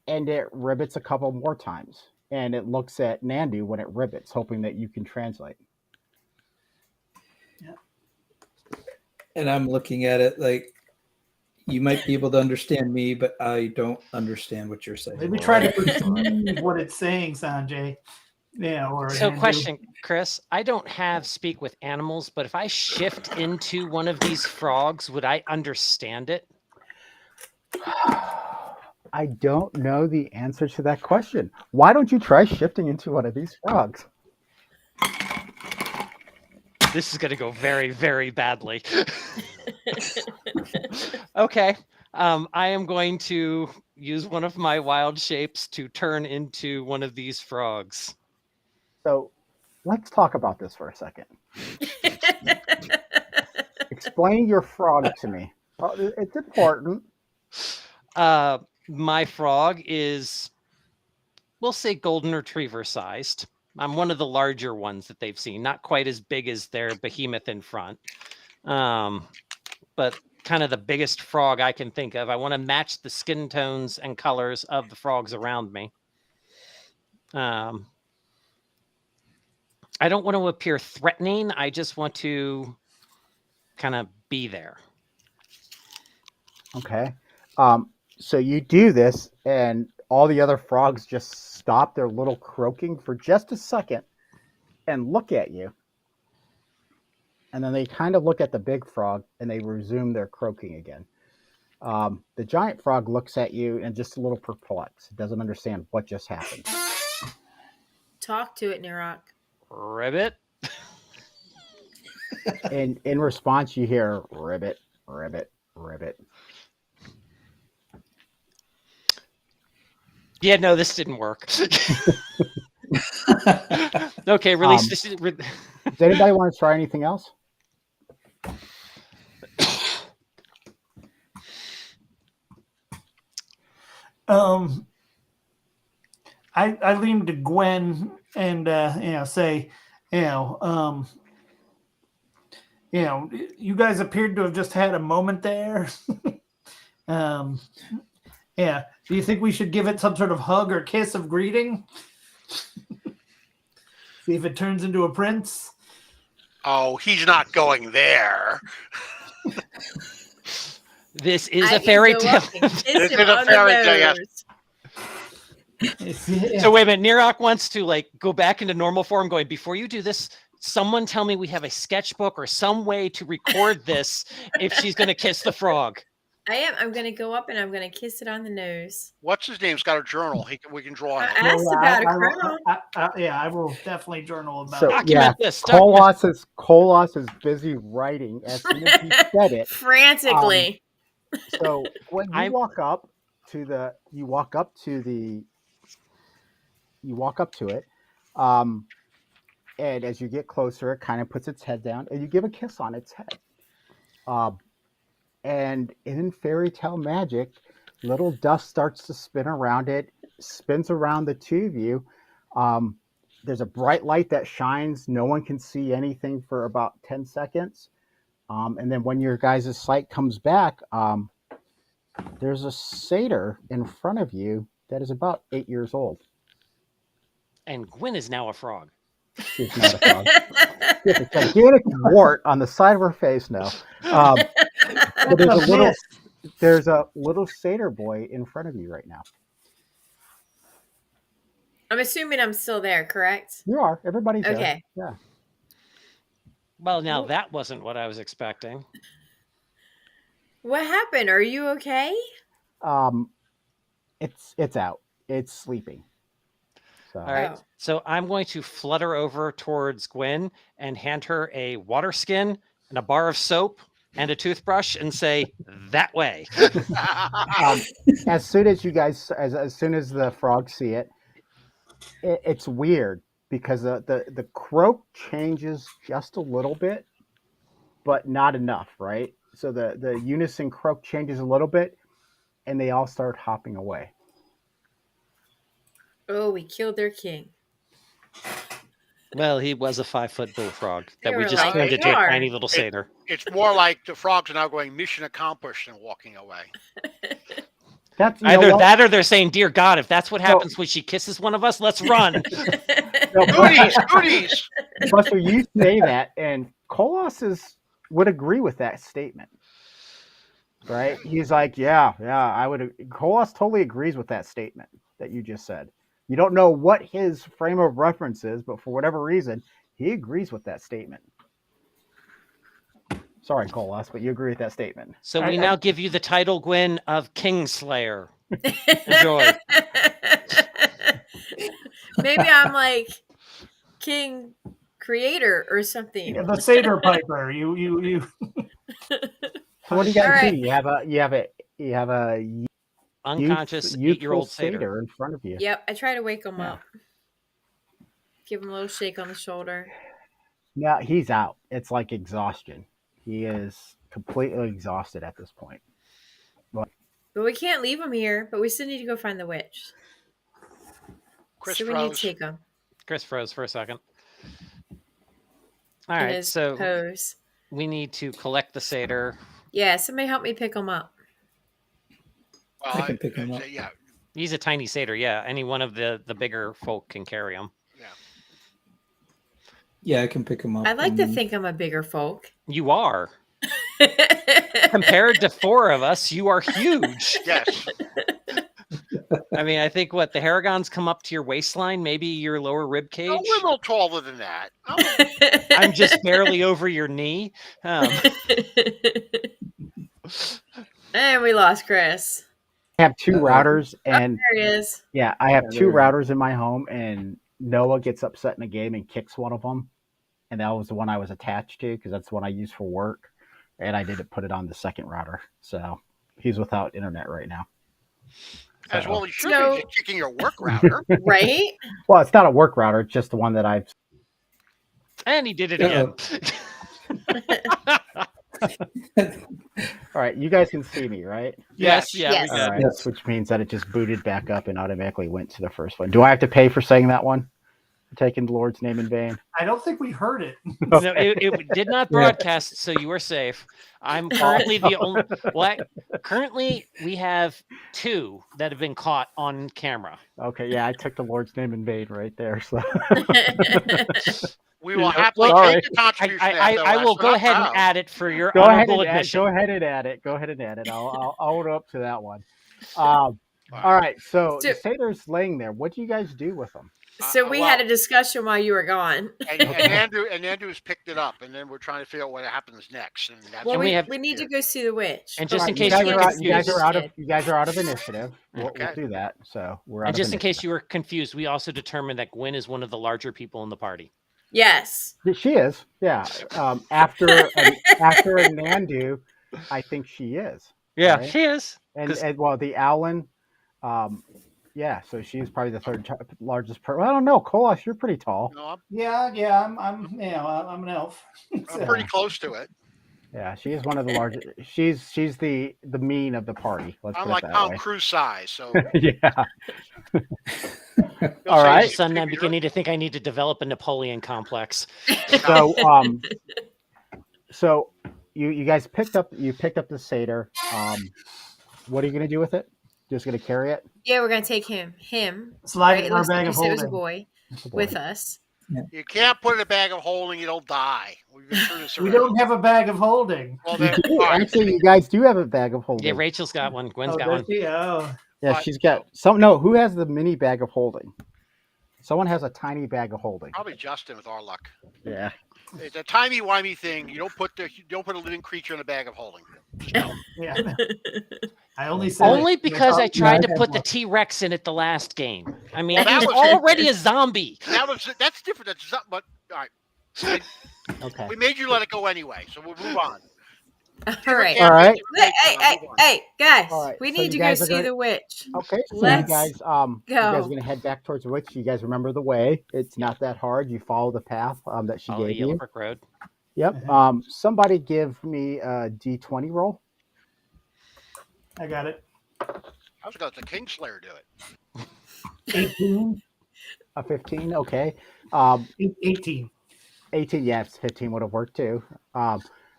Speaker 1: ribbits a couple more times, and it looks at Nandu when it ribbits, hoping that you can translate.
Speaker 6: And I'm looking at it like you might be able to understand me, but I don't understand what you're saying.
Speaker 5: Maybe try to perceive what it's saying, Sanjay. Yeah. Or
Speaker 2: So,
Speaker 5: Nandu.
Speaker 2: question, Chris. I don't have speak with animals, but if I shift into one of these frogs, would I understand it?
Speaker 1: I don't know the answer to that question. Why don't you try shifting into one of these frogs?
Speaker 2: This is going to go very, very badly. Okay. I am going to use one of my wild shapes to turn into one of these frogs.
Speaker 1: So let's talk about this for a second. Explain your frog to me. It's important.
Speaker 2: My frog is, we'll say, golden retriever sized. I'm one of the larger ones that they've seen, not quite as big as their behemoth in front, but kind of the biggest frog I can think of. I want to match the skin tones and colors of the frogs around me. I don't want to appear threatening. I just want to kind of be there.
Speaker 1: Okay. So you do this, and all the other frogs just stop their little croaking for just a second and look at you. And then they kind of look at the big frog and they resume their croaking again. The giant frog looks at you and just a little perplexed. It doesn't understand what just happened.
Speaker 3: Talk to it, Nirok.
Speaker 2: Ribbit.
Speaker 1: And in response, you hear ribbit, ribbit, ribbit.
Speaker 2: Yeah, no, this didn't work. Okay, release this.
Speaker 1: Does anybody want to try anything else?
Speaker 5: I lean to Gwen and say, you you guys appeared to have just had a moment there. Yeah. Do you think we should give it some sort of hug or kiss of greeting? See if it turns into a prince.
Speaker 4: Oh, he's not going there.
Speaker 2: This is
Speaker 3: I
Speaker 2: a
Speaker 3: can
Speaker 2: fairy
Speaker 3: go
Speaker 2: tale.
Speaker 3: up and kiss
Speaker 4: This
Speaker 3: him
Speaker 4: is a
Speaker 3: on the
Speaker 4: fairy tale, yes.
Speaker 3: nose.
Speaker 5: Yeah.
Speaker 2: So wait a minute, Nirok wants to like go back into normal form, going, before you do this, someone tell me we have a sketchbook or some way to record this if she's gonna kiss the frog.
Speaker 3: I am. I'm going to go up and I'm going to kiss it on the nose.
Speaker 4: What's his name's got a journal. We can draw on
Speaker 3: I
Speaker 4: it.
Speaker 3: asked about a crown.
Speaker 5: I will definitely journal about
Speaker 1: So
Speaker 5: it.
Speaker 2: Document this. Document.
Speaker 1: Kolos is busy writing as soon as he said it.
Speaker 3: Frantically.
Speaker 1: So when you
Speaker 2: I'm-
Speaker 1: walk up to it, and as you get closer, it kind of puts its head down, and you give a kiss on its head. And in fairy tale magic, little dust starts to spin around it, spins around the two of you. There's a bright light that shines. No one can see anything for about 10 seconds. And then when your guys' sight comes back, there's a satyr in front of you that is about 8 years old.
Speaker 2: And Gwen is now a frog.
Speaker 1: She's not a frog. She has a gigantic wart on the side of her face now. Well, there's a little satyr boy in front of you right now.
Speaker 3: I'm assuming I'm still there, correct?
Speaker 1: You are. Everybody's there.
Speaker 3: Okay.
Speaker 1: Yeah.
Speaker 2: Well, now that wasn't what I was expecting.
Speaker 3: What happened? Are you okay?
Speaker 1: It's out. It's sleeping. So
Speaker 2: All right.
Speaker 3: Oh.
Speaker 2: So I'm going to flutter over towards Gwen and hand her a water skin and a bar of soap and a toothbrush and say, that way.
Speaker 1: as soon as you guys, as soon as the frogs see it's weird because the croak changes just a little bit, but not enough, right? So the unison croak changes a little bit, and they all start hopping away.
Speaker 3: Oh, we killed their king.
Speaker 2: Well, he was a 5-foot bullfrog that
Speaker 3: They
Speaker 2: we
Speaker 3: were
Speaker 2: just
Speaker 3: like,
Speaker 2: turned
Speaker 3: "They
Speaker 2: into a
Speaker 3: are."
Speaker 2: tiny little satyr.
Speaker 4: It's more like the frogs are now going mission accomplished and walking away.
Speaker 1: That's you know
Speaker 2: Either
Speaker 1: what?
Speaker 2: that or they're saying, dear God, if that's what happens when she kisses one of us, let's run.
Speaker 1: No,
Speaker 4: Goodies, goodies.
Speaker 1: Buster, you say that, and Kolos would agree with that statement, right? He's like, yeah, I would. Kolos totally agrees with that statement that you just said. You don't know what his frame of reference is, but for whatever reason, he agrees with that statement. Sorry, Kolos, but you agree with that statement.
Speaker 2: So we now give you the title, Gwen, of Kingslayer. Enjoy.
Speaker 3: Maybe I'm like King Creator or something.
Speaker 5: The satyr piper. You.
Speaker 1: So what do you got
Speaker 3: All
Speaker 1: to
Speaker 3: right.
Speaker 1: do? You have a
Speaker 2: Unconscious
Speaker 1: youthful
Speaker 2: 8-year-old satyr.
Speaker 1: satyr in front of you.
Speaker 3: Yep, I try to wake him
Speaker 1: Yeah.
Speaker 3: up. Give him a little shake on the shoulder.
Speaker 1: Yeah, he's out. It's like exhaustion. He is completely exhausted at this point.
Speaker 3: But we can't leave him here, but we still need to go find the witch.
Speaker 4: Chris
Speaker 3: So we need
Speaker 4: froze.
Speaker 3: to take him
Speaker 2: Chris froze for a second. All
Speaker 3: in
Speaker 2: right,
Speaker 3: his
Speaker 2: so
Speaker 3: pose.
Speaker 2: we need to collect the satyr.
Speaker 3: Yeah, somebody help me pick him up.
Speaker 4: Well,
Speaker 6: I can pick him up.
Speaker 4: Yeah,
Speaker 2: He's a tiny satyr, yeah. Any one of the bigger folk can carry him.
Speaker 6: Yeah, I can pick him up.
Speaker 3: I like to
Speaker 6: and-
Speaker 3: think I'm a bigger folk.
Speaker 2: You are. Compared to 4 of us, you are huge.
Speaker 4: yes.
Speaker 2: I mean, I think the Haragons come up to your waistline, maybe your lower rib cage.
Speaker 4: A little taller than that.
Speaker 2: I'm just barely over your knee.
Speaker 3: And we lost Chris.
Speaker 1: I have 2 routers, and
Speaker 3: There he is.
Speaker 1: yeah, I have
Speaker 6: Yeah,
Speaker 1: 2
Speaker 6: there we go.
Speaker 1: routers in my home, and Noah gets upset in a game and kicks one of them, and that was the one I was attached to because that's the one I use for work, and I didn't put it on the second router, so he's without internet right now.
Speaker 4: As
Speaker 1: So-
Speaker 4: well, he should
Speaker 3: So-
Speaker 4: be just kicking your work router.
Speaker 3: Right?
Speaker 1: Well, it's not a work router; it's just the one that I've.
Speaker 2: And he did it
Speaker 6: Uh-oh.
Speaker 2: again.
Speaker 1: All right, you guys can see me, right?
Speaker 2: Yes, yeah,
Speaker 3: Yes.
Speaker 2: we
Speaker 1: All
Speaker 2: got
Speaker 1: right,
Speaker 6: Yes.
Speaker 1: which means that it just booted back up and automatically went to the first one. Do I have to pay for saying that one? For taking the Lord's name in vain?
Speaker 5: I don't think we heard it.
Speaker 2: No, it did not broadcast, so you were safe. I'm currently the only. Currently, we have 2 that have been caught on camera.
Speaker 1: Okay, yeah, I took the Lord's name in vain right there. So
Speaker 4: We will happily
Speaker 1: Sorry.
Speaker 4: take the contribution.
Speaker 2: I will go ahead and add it for your
Speaker 1: go ahead
Speaker 2: honorable
Speaker 1: and add,
Speaker 2: admission.
Speaker 1: go ahead and add it. Go ahead and add it. I'll own up to that one. All right, so the satyr's laying there. What do you guys do with them?
Speaker 3: So we had a discussion while you were gone.
Speaker 4: And Andrew's picked it up, and then we're trying to figure out what happens next. And that's
Speaker 3: Well,
Speaker 2: And we
Speaker 3: we
Speaker 2: have-
Speaker 3: need to go see the witch.
Speaker 2: And just
Speaker 1: All
Speaker 2: in
Speaker 1: right,
Speaker 2: case
Speaker 1: you
Speaker 2: you
Speaker 1: guys,
Speaker 2: were
Speaker 1: are out, you guys
Speaker 2: confused,
Speaker 1: are out of you guys are out of initiative. We'll
Speaker 4: Okay.
Speaker 1: do that. So we're out
Speaker 2: and
Speaker 1: of
Speaker 2: just in case
Speaker 1: initiative.
Speaker 2: you were confused, we also determined that Gwen is one of the larger people in the party.
Speaker 3: Yes.
Speaker 1: She is, yeah. After Nandu, I think she is.
Speaker 2: Yeah,
Speaker 1: Right.
Speaker 2: she is.
Speaker 1: And,
Speaker 2: 'Cause-
Speaker 1: and well, the Owlin, yeah. So she's probably the third largest person. I don't know, Kolos, you're pretty tall.
Speaker 4: No,
Speaker 5: Yeah, I'm an elf.
Speaker 4: I'm pretty close to it.
Speaker 1: Yeah, she is one of the largest. She's the mean of the party. Let's
Speaker 4: I'm
Speaker 1: put
Speaker 4: like
Speaker 1: it that
Speaker 4: Tom
Speaker 1: way.
Speaker 4: Cruise size, so
Speaker 1: Yeah.
Speaker 4: you'll
Speaker 1: All
Speaker 4: say
Speaker 1: right.
Speaker 4: she's
Speaker 2: Suddenly, I'm
Speaker 4: bigger.
Speaker 2: beginning to think I need to develop a Napoleon complex.
Speaker 1: So you guys picked up the satyr. What are you gonna do with it? Just gonna carry it?
Speaker 3: Yeah, we're gonna take him.
Speaker 5: Slide
Speaker 3: Right?
Speaker 5: it
Speaker 3: It
Speaker 5: in our
Speaker 3: looks
Speaker 5: bag
Speaker 3: like
Speaker 5: of
Speaker 3: you said it was a
Speaker 5: holding.
Speaker 3: boy
Speaker 1: It's a boy.
Speaker 3: with us.
Speaker 4: You can't put it in a bag of holding; it'll die. We've been through this
Speaker 5: We
Speaker 4: already.
Speaker 5: don't have a bag of holding.
Speaker 4: Well,
Speaker 1: You
Speaker 4: then,
Speaker 1: do.
Speaker 4: all right.
Speaker 1: Actually, you guys do have a bag of holding.
Speaker 2: Yeah, Rachel's got one. Gwen's
Speaker 5: Oh,
Speaker 2: got
Speaker 5: does
Speaker 2: one.
Speaker 5: she? Oh,
Speaker 1: Yeah,
Speaker 4: But,
Speaker 1: she's got some. No, who has the mini bag of holding? Someone has a tiny bag of holding.
Speaker 4: Probably Justin with our luck.
Speaker 1: Yeah.
Speaker 4: It's a timey-wimey thing. You don't put a living creature in a bag of holding. Just don't.
Speaker 5: yeah. I only said
Speaker 2: Only
Speaker 5: it
Speaker 2: because I
Speaker 5: thought-
Speaker 2: tried
Speaker 5: no,
Speaker 2: to put the T-Rex in it the last game. I mean,
Speaker 4: Well, that
Speaker 2: he's
Speaker 4: was-
Speaker 2: already a zombie.
Speaker 4: That's different. But all right.
Speaker 1: Okay.
Speaker 4: We made you let it go anyway, so we'll move on.
Speaker 3: All right.
Speaker 1: All right.
Speaker 3: Hey, guys,
Speaker 1: All right,
Speaker 3: we
Speaker 1: so
Speaker 3: need
Speaker 1: you
Speaker 3: to go
Speaker 1: guys are
Speaker 3: see
Speaker 1: gonna-
Speaker 3: the witch.
Speaker 1: Okay. So
Speaker 3: Let's
Speaker 1: you guys are
Speaker 3: go.
Speaker 1: gonna head back towards the witch. You guys remember the way? It's not that hard. You follow the path that she
Speaker 2: Oh, the
Speaker 1: gave
Speaker 2: Yellow
Speaker 1: you.
Speaker 2: Brick Road.
Speaker 1: Yep.
Speaker 5: Mhm.
Speaker 1: Somebody give me a D20 roll.
Speaker 5: I got it.
Speaker 4: I was going to let the Kingslayer do it.
Speaker 5: 18.
Speaker 1: A 15. Okay.
Speaker 5: 18.
Speaker 1: 18. Yes, 15 would have worked too.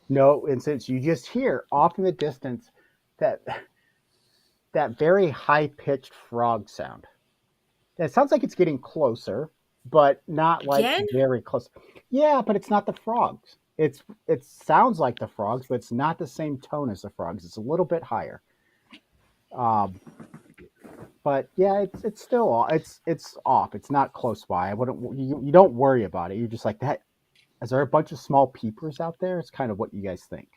Speaker 1: No, and since you just hear off in the distance that very high pitched frog sound. It sounds like it's getting closer, but not like
Speaker 3: Again?
Speaker 1: very close. Yeah, but it's not the frogs. It sounds like the frogs, but it's not the same tone as the frogs. It's a little bit higher. But yeah, it's still it's off. It's not close by. I wouldn't. You don't worry about it. You're just like that. Is there a bunch of small peepers out there? It's kind of what you guys think.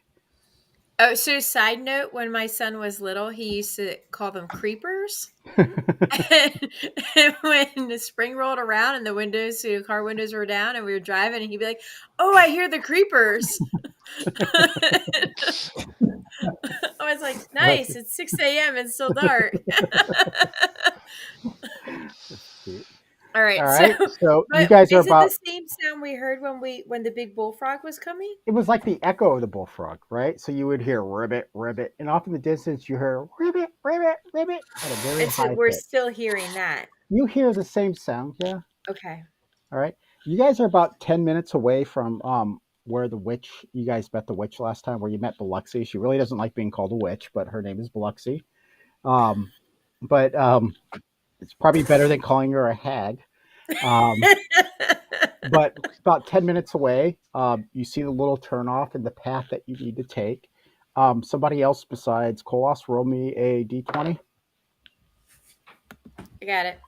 Speaker 3: Oh, so side note, when my son was little, he used to call them creepers. And when the spring rolled around and the car windows were down and we were driving, and he'd be like, "Oh, I hear the creepers." I was like, "Nice, it's 6 a.m. It's still dark." All right,
Speaker 1: All right. So
Speaker 3: but
Speaker 1: you guys are
Speaker 3: is
Speaker 1: about.
Speaker 3: it the same sound we heard when the big bullfrog was coming?
Speaker 1: It was like the echo of the bullfrog, right? So you would hear ribbit, ribbit, and off in the distance you hear ribbit, ribbit, ribbit at a very
Speaker 3: And so
Speaker 1: high
Speaker 3: we're
Speaker 1: pitch.
Speaker 3: still hearing that.
Speaker 1: You hear the same sound, yeah.
Speaker 3: Okay.
Speaker 1: All right. You guys are about 10 minutes away from where the witch. You guys met the witch last time, where you met Biloxi. She really doesn't like being called a witch, but her name is Biloxi. But it's probably better than calling her a hag. But about 10 minutes away, you see the little turnoff in the path that you need to take. Somebody else besides Kolos, roll me a d20.
Speaker 3: I got it.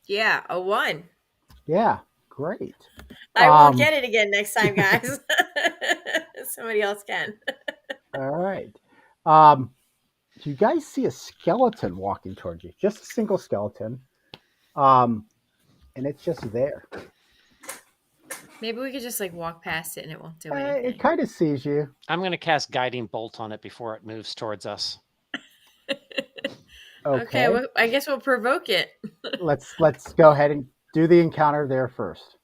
Speaker 3: Yeah, a 1.
Speaker 1: Yeah, great.
Speaker 3: I won't
Speaker 1: Um,
Speaker 3: get it again next time, guys. Somebody else can.
Speaker 1: All right. You guys see a skeleton walking towards you, just a single skeleton. And it's just there.
Speaker 3: Maybe we could just like walk past it and it won't do anything.
Speaker 1: It kind of sees you.
Speaker 2: I'm going to cast Guiding Bolt on it before it moves towards us.
Speaker 1: Okay.
Speaker 3: Well, I guess we'll provoke it.
Speaker 1: let's go ahead and do the encounter there first.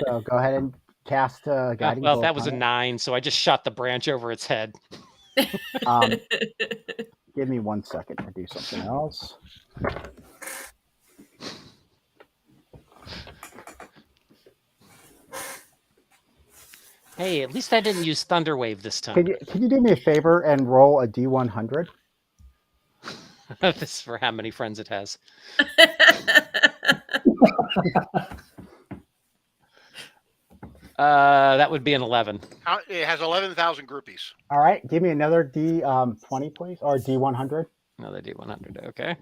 Speaker 1: So go ahead and cast guiding
Speaker 2: Well,
Speaker 1: bolt
Speaker 2: that was a
Speaker 1: on it.
Speaker 2: 9, so I just shot the branch over its head.
Speaker 1: Give me 1 second to do something else.
Speaker 2: Hey, at least I didn't use Thunderwave this time.
Speaker 1: Can you do me a favor and roll a D100?
Speaker 2: This is for how many friends it has. That would be an 11.
Speaker 4: It has 11,000 groupies.
Speaker 1: All right. Give me another D20, please, or D100.
Speaker 2: Another D100. Okay.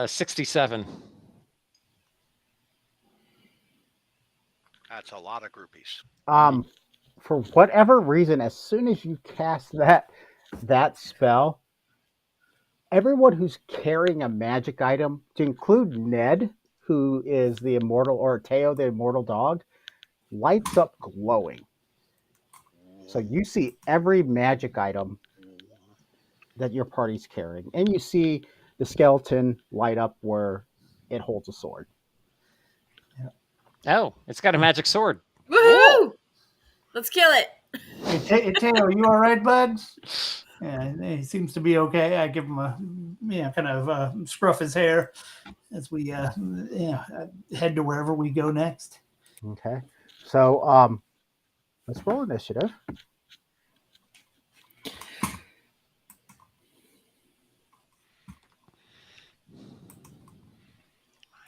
Speaker 2: 67.
Speaker 4: That's a lot of groupies.
Speaker 1: For whatever reason, as soon as you cast that spell, everyone who's carrying a magic item, to include Ned, who is the immortal, or Teo, the immortal dog, lights up glowing. So you see every magic item that your party's carrying, and you see the skeleton light up where it holds a sword.
Speaker 2: Oh, it's got a magic sword.
Speaker 3: Woohoo! Let's kill it.
Speaker 5: Hey, Taylor, you all right, bud? Yeah, he seems to be okay. I give him a, kind of scruff his hair as we, head to wherever we go next.
Speaker 1: Okay, so let's roll initiative.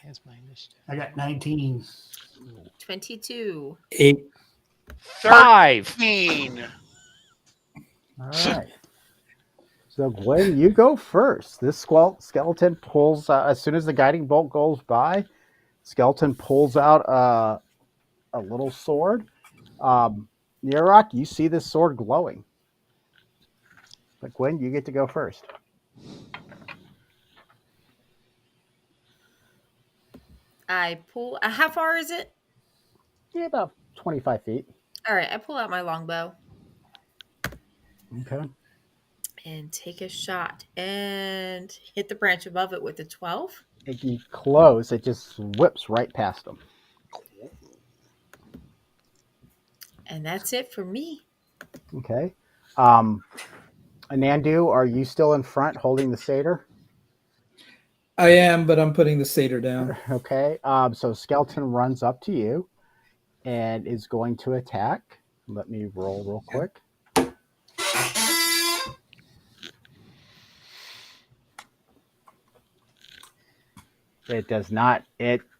Speaker 2: Here's my initiative.
Speaker 5: I got 19.
Speaker 3: 22.
Speaker 6: 8.
Speaker 2: 5.
Speaker 4: 13.
Speaker 1: All right. So Gwen, you go first. This skeleton pulls as soon as the guiding bolt goes by. Skeleton pulls out a little sword. Nirok, you see this sword glowing. But Gwen, you get to go first.
Speaker 3: I pull. How far is it?
Speaker 1: Yeah, about 25 feet.
Speaker 3: All right. I pull out my longbow
Speaker 1: Okay.
Speaker 3: and take a shot and hit the branch above it with a 12.
Speaker 1: If you close, it just whips right past them.
Speaker 3: And that's it for me.
Speaker 1: Okay. Anandu, are you still in front holding the satyr?
Speaker 6: I am, but I'm putting the satyr down.
Speaker 1: Okay. So skeleton runs up to you and is going to attack. Let me roll real quick. It does not.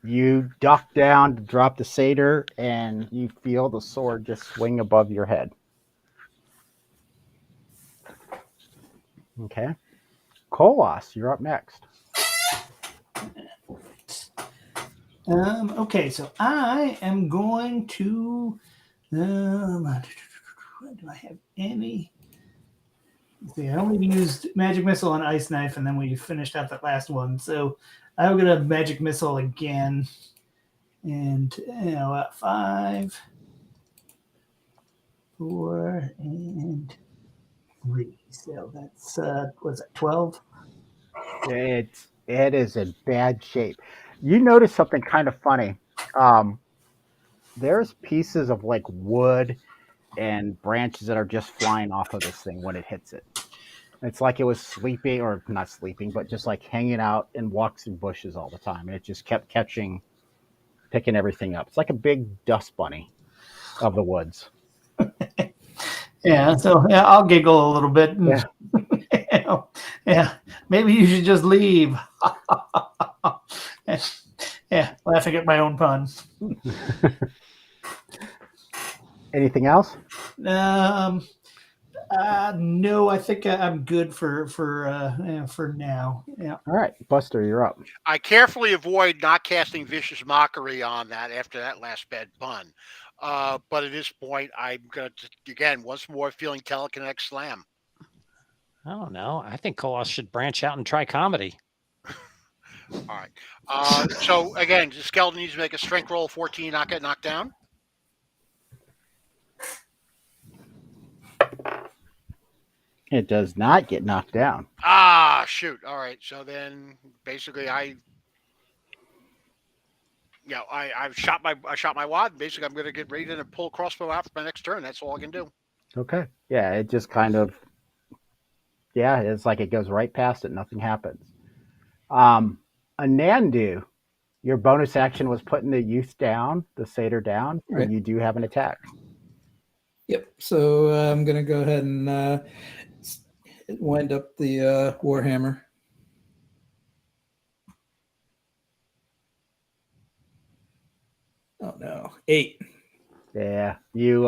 Speaker 1: You duck down to drop the satyr, and you feel the sword just swing above your head. Okay. Kolos, you're up next.
Speaker 5: Okay, so I am going to. Do I have any? Let's see, I only used magic missile and ice knife, and then we finished out that last one. So I'm gonna magic missile again, and 5, 4, and 3. So that's what's that? 12.
Speaker 1: It is in bad shape. You notice something kind of funny. There's pieces of like wood and branches that are just flying off of this thing when it hits it. It's like it was sleeping, or not sleeping, but just like hanging out in walks and bushes all the time, and it just kept picking everything up. It's like a big dust bunny of the woods.
Speaker 5: Yeah, so yeah, I'll giggle a little bit. And,
Speaker 1: Yeah.
Speaker 5: yeah, maybe you should just leave. Yeah, laughing at my own pun.
Speaker 1: Anything else?
Speaker 5: No, I think I'm good for now. Yeah.
Speaker 1: All right, Buster, you're up.
Speaker 4: I carefully avoid not casting vicious mockery on that after that last bad pun. But at this point, I'm going to, again, once more feeling telekinetic slam.
Speaker 2: I don't know. I think Kolos should branch out and try comedy.
Speaker 4: All right. So again, the skeleton needs to make a strength roll of 14, not get knocked down.
Speaker 1: It does not get knocked down.
Speaker 4: Ah, shoot. All right. So then basically I shot my wad. Basically, I'm going to get ready to pull a crossbow out for my next turn. That's all I can do.
Speaker 1: Okay. Yeah, it just kind of, it's like it goes right past it. Nothing happens. Anandu, your bonus action was putting the youth down, the satyr down,
Speaker 6: Right.
Speaker 1: and you do have an attack.
Speaker 6: Yep. So I'm going to go ahead and wind up the Warhammer. Oh no, 8.
Speaker 1: Yeah, you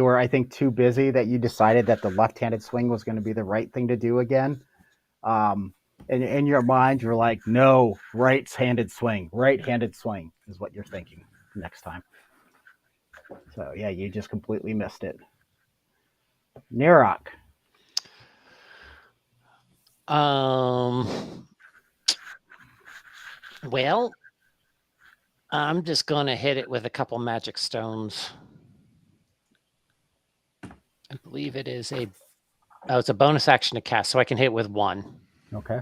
Speaker 1: were, I think, too busy that you decided that the left-handed swing was going to be the right thing to do again. And in your mind, you're like, no, right-handed swing is what you're thinking next time. So yeah, you just completely missed it. Nirok.
Speaker 2: Well, I'm just going to hit it with a couple magic stones. I believe it is it's a bonus action to cast, so I can hit with one.
Speaker 1: Okay.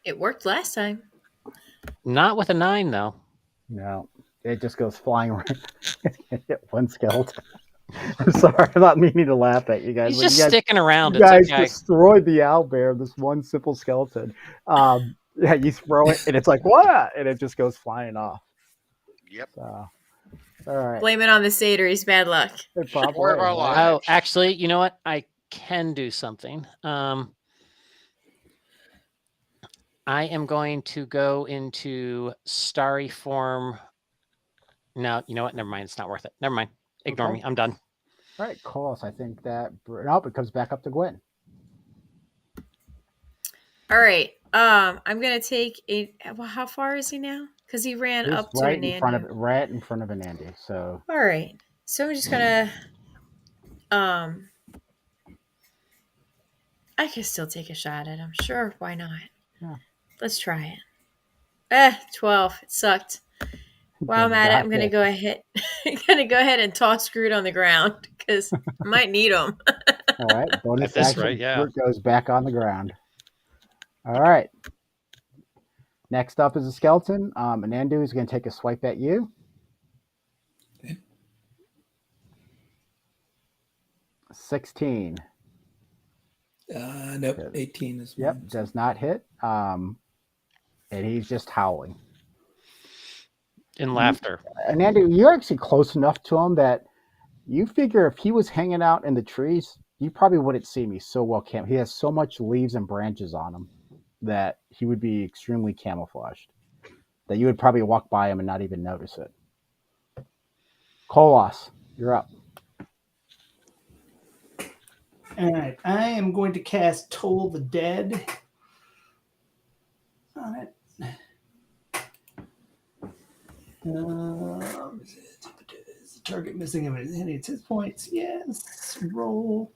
Speaker 3: It worked last time.
Speaker 2: Not with a 9, though.
Speaker 1: No, it just goes flying right. Hit one skeleton. I'm sorry, I'm not meaning to laugh at you guys.
Speaker 2: He's just sticking around.
Speaker 1: You
Speaker 2: It's
Speaker 1: guys
Speaker 2: okay.
Speaker 1: destroyed the owlbear, this one simple skeleton. Yeah, you throw it, and it's like, what? And it just goes flying off.
Speaker 4: Yep.
Speaker 1: So, all right.
Speaker 3: Blame it on the satyr. He's bad luck.
Speaker 1: It probably
Speaker 4: Story of our
Speaker 1: is,
Speaker 4: lives.
Speaker 1: right?
Speaker 2: Oh, actually, you know what? I can do something. I'm I am going to go into starry form. No, you know what? Never mind. It's not worth it. Never mind. Ignore
Speaker 1: Okay.
Speaker 2: me. I'm done.
Speaker 1: All right, Colos. I think that nope, it comes back up to Gwen.
Speaker 3: All right. I'm gonna take a. Well, how far is he now? Because he ran
Speaker 1: He's
Speaker 3: up to
Speaker 1: right in front of
Speaker 3: Anandu.
Speaker 1: right in front of Anandu. So
Speaker 3: All right. So I'm just gonna. Um. I can still take a shot at him. Sure. Why not?
Speaker 1: Yeah.
Speaker 3: Let's try it. 12. It sucked. While I'm
Speaker 1: does
Speaker 3: at it,
Speaker 1: not
Speaker 3: I'm gonna
Speaker 1: hit.
Speaker 3: go ahead. I'm gonna go ahead and toss Groot on the ground because I might need him.
Speaker 1: All right, bonus
Speaker 2: At this
Speaker 1: action.
Speaker 2: rate, yeah.
Speaker 1: Groot goes back on the ground. All right. Next up is a skeleton. Anandu is going to take a swipe at you.
Speaker 6: Okay.
Speaker 1: 16.
Speaker 6: Nope, 18 is
Speaker 1: Yep,
Speaker 6: mine.
Speaker 1: does not hit. And he's just howling.
Speaker 2: In laughter.
Speaker 1: Anandu, you're actually close enough to him that you figure if he was hanging out in the trees, you probably wouldn't see me so well. He has so much leaves and branches on him that he would be extremely camouflaged. That you would probably walk by him and not even notice it. Kolos, you're up.
Speaker 5: All right, I am going to cast Toll the Dead on it. Is the target missing any of his points? Yes. Roll.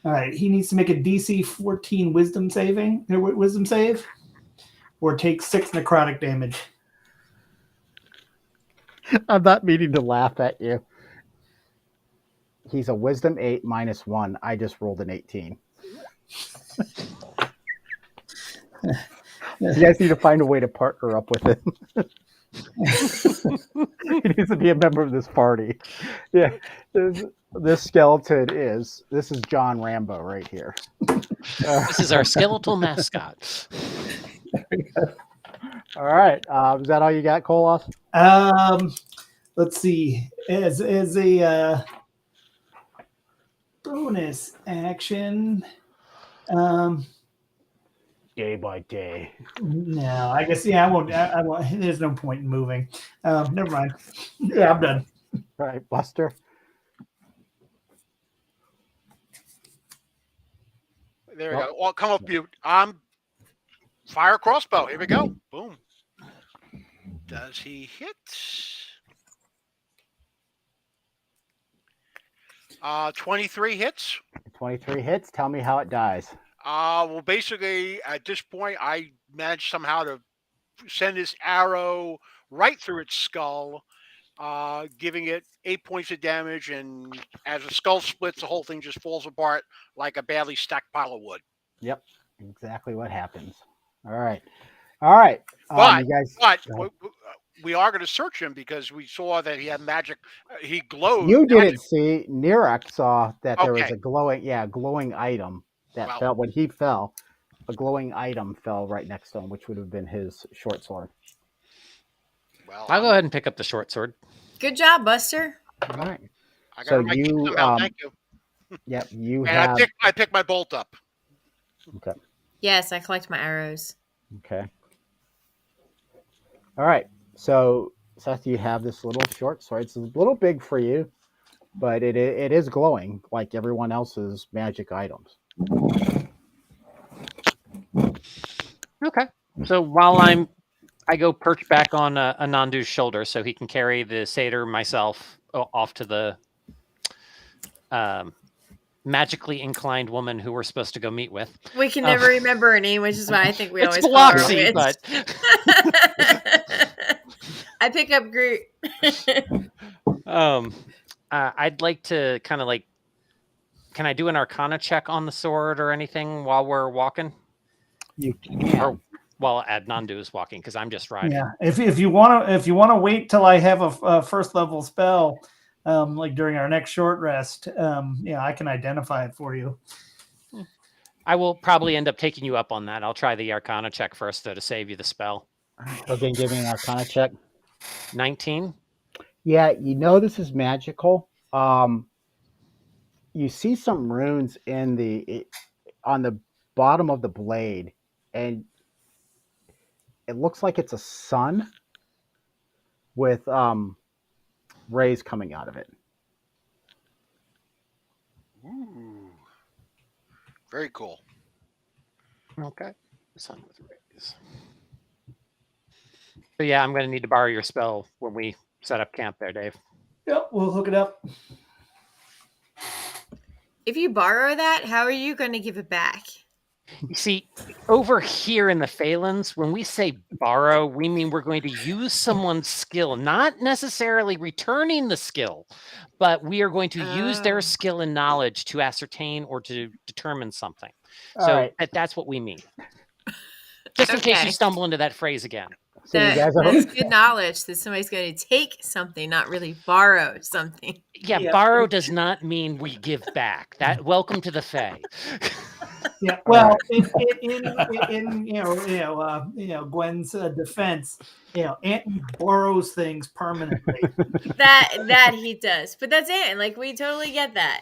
Speaker 5: All right, he needs to make a DC 14 Wisdom save, or take 6 necrotic damage.
Speaker 1: I'm not meaning to laugh at you. He's a Wisdom 8 -1. I just rolled an 18. You guys need to find a way to partner up with him. He needs to be a member of this party. Yeah, this skeleton is. This is John Rambo right here.
Speaker 2: This is our skeletal mascot.
Speaker 1: All right. Is that all you got, Kolos?
Speaker 5: Let's see. As a bonus action,
Speaker 1: Day by day.
Speaker 5: no, I guess I won't. I won't. There's no point in moving. Never mind. Yeah, I'm done.
Speaker 1: All right, Buster.
Speaker 4: There we go. Well, come up, you. Fire crossbow. Here we go. Boom. Does he hit? 23 hits.
Speaker 1: 23 hits. Tell me how it dies.
Speaker 4: Well, basically, at this point, I managed somehow to send this arrow right through its skull, giving it 8 points of damage. And as the skull splits, the whole thing just falls apart like a badly stacked pile of wood.
Speaker 1: Yep, exactly what happens. All right. All right.
Speaker 4: But,
Speaker 1: you guys,
Speaker 4: we are going to search him because we saw that he had magic. He glowed.
Speaker 1: you didn't
Speaker 4: magic.
Speaker 1: see. Nirak saw that there was
Speaker 4: Okay.
Speaker 1: a glowing item that
Speaker 4: Well.
Speaker 1: fell when he fell. A glowing item fell right next to him, which would have been his short sword.
Speaker 4: Well,
Speaker 2: I'll go ahead and pick up the short sword.
Speaker 3: Good job, Buster.
Speaker 1: All right.
Speaker 4: I got
Speaker 1: So
Speaker 4: my
Speaker 1: you,
Speaker 4: somehow. Thank you.
Speaker 1: Yep, you
Speaker 4: And
Speaker 1: have.
Speaker 4: I picked my bolt up.
Speaker 1: Okay.
Speaker 3: Yes, I collect my arrows.
Speaker 1: Okay. All right. So, Seth, you have this little short sword. It's a little big for you, but it is glowing like everyone else's magic items.
Speaker 2: Okay. So while I go perch back on Anandu's shoulder so he can carry the satyr myself off to the magically inclined woman who we're supposed to go meet with.
Speaker 3: We can never remember her name, which is why I think we
Speaker 2: It's
Speaker 3: always call her a
Speaker 2: Bloxy,
Speaker 3: witch.
Speaker 2: but
Speaker 3: I pick up Groot.
Speaker 2: I'd like to kind of can I do an Arcana check on the sword or anything while we're walking?
Speaker 1: You can.
Speaker 2: Or while Adnandu is walking, because I'm just riding.
Speaker 5: Yeah. If you want to wait till I have a first level spell, like during our next short rest, I can identify it for you.
Speaker 2: I will probably end up taking you up on that. I'll try the Arcana check first, though, to save you the spell.
Speaker 1: Okay, give me an Arcana check.
Speaker 2: 19.
Speaker 1: Yeah, this is magical. You see some runes on the bottom of the blade, and it looks like it's a sun with rays coming out of it.
Speaker 4: Ooh, very cool.
Speaker 2: Okay. Sun with rays. So yeah, I'm going to need to borrow your spell when we set up camp there, Dave.
Speaker 5: Yep, we'll hook it up.
Speaker 3: If you borrow that, how are you going to give it back?
Speaker 2: You see, over here in the Phalans, when we say borrow, we mean we're going to use someone's skill, not necessarily returning the skill, but we are going to use
Speaker 3: Oh.
Speaker 2: their skill and knowledge to ascertain or to determine something.
Speaker 1: All
Speaker 2: So
Speaker 1: right.
Speaker 2: that's what we mean. Just in case
Speaker 3: Okay.
Speaker 2: you stumble into that phrase again.
Speaker 1: So you guys are
Speaker 3: That's good knowledge that somebody's going to take something, not really borrow something.
Speaker 2: Yeah,
Speaker 5: Yeah.
Speaker 2: borrow does not mean we give back. That welcome to the Fae.
Speaker 5: Yeah. Well, in Gwen's defense, Anton borrows things permanently.
Speaker 3: That he does. But that's it. Like, we totally get that.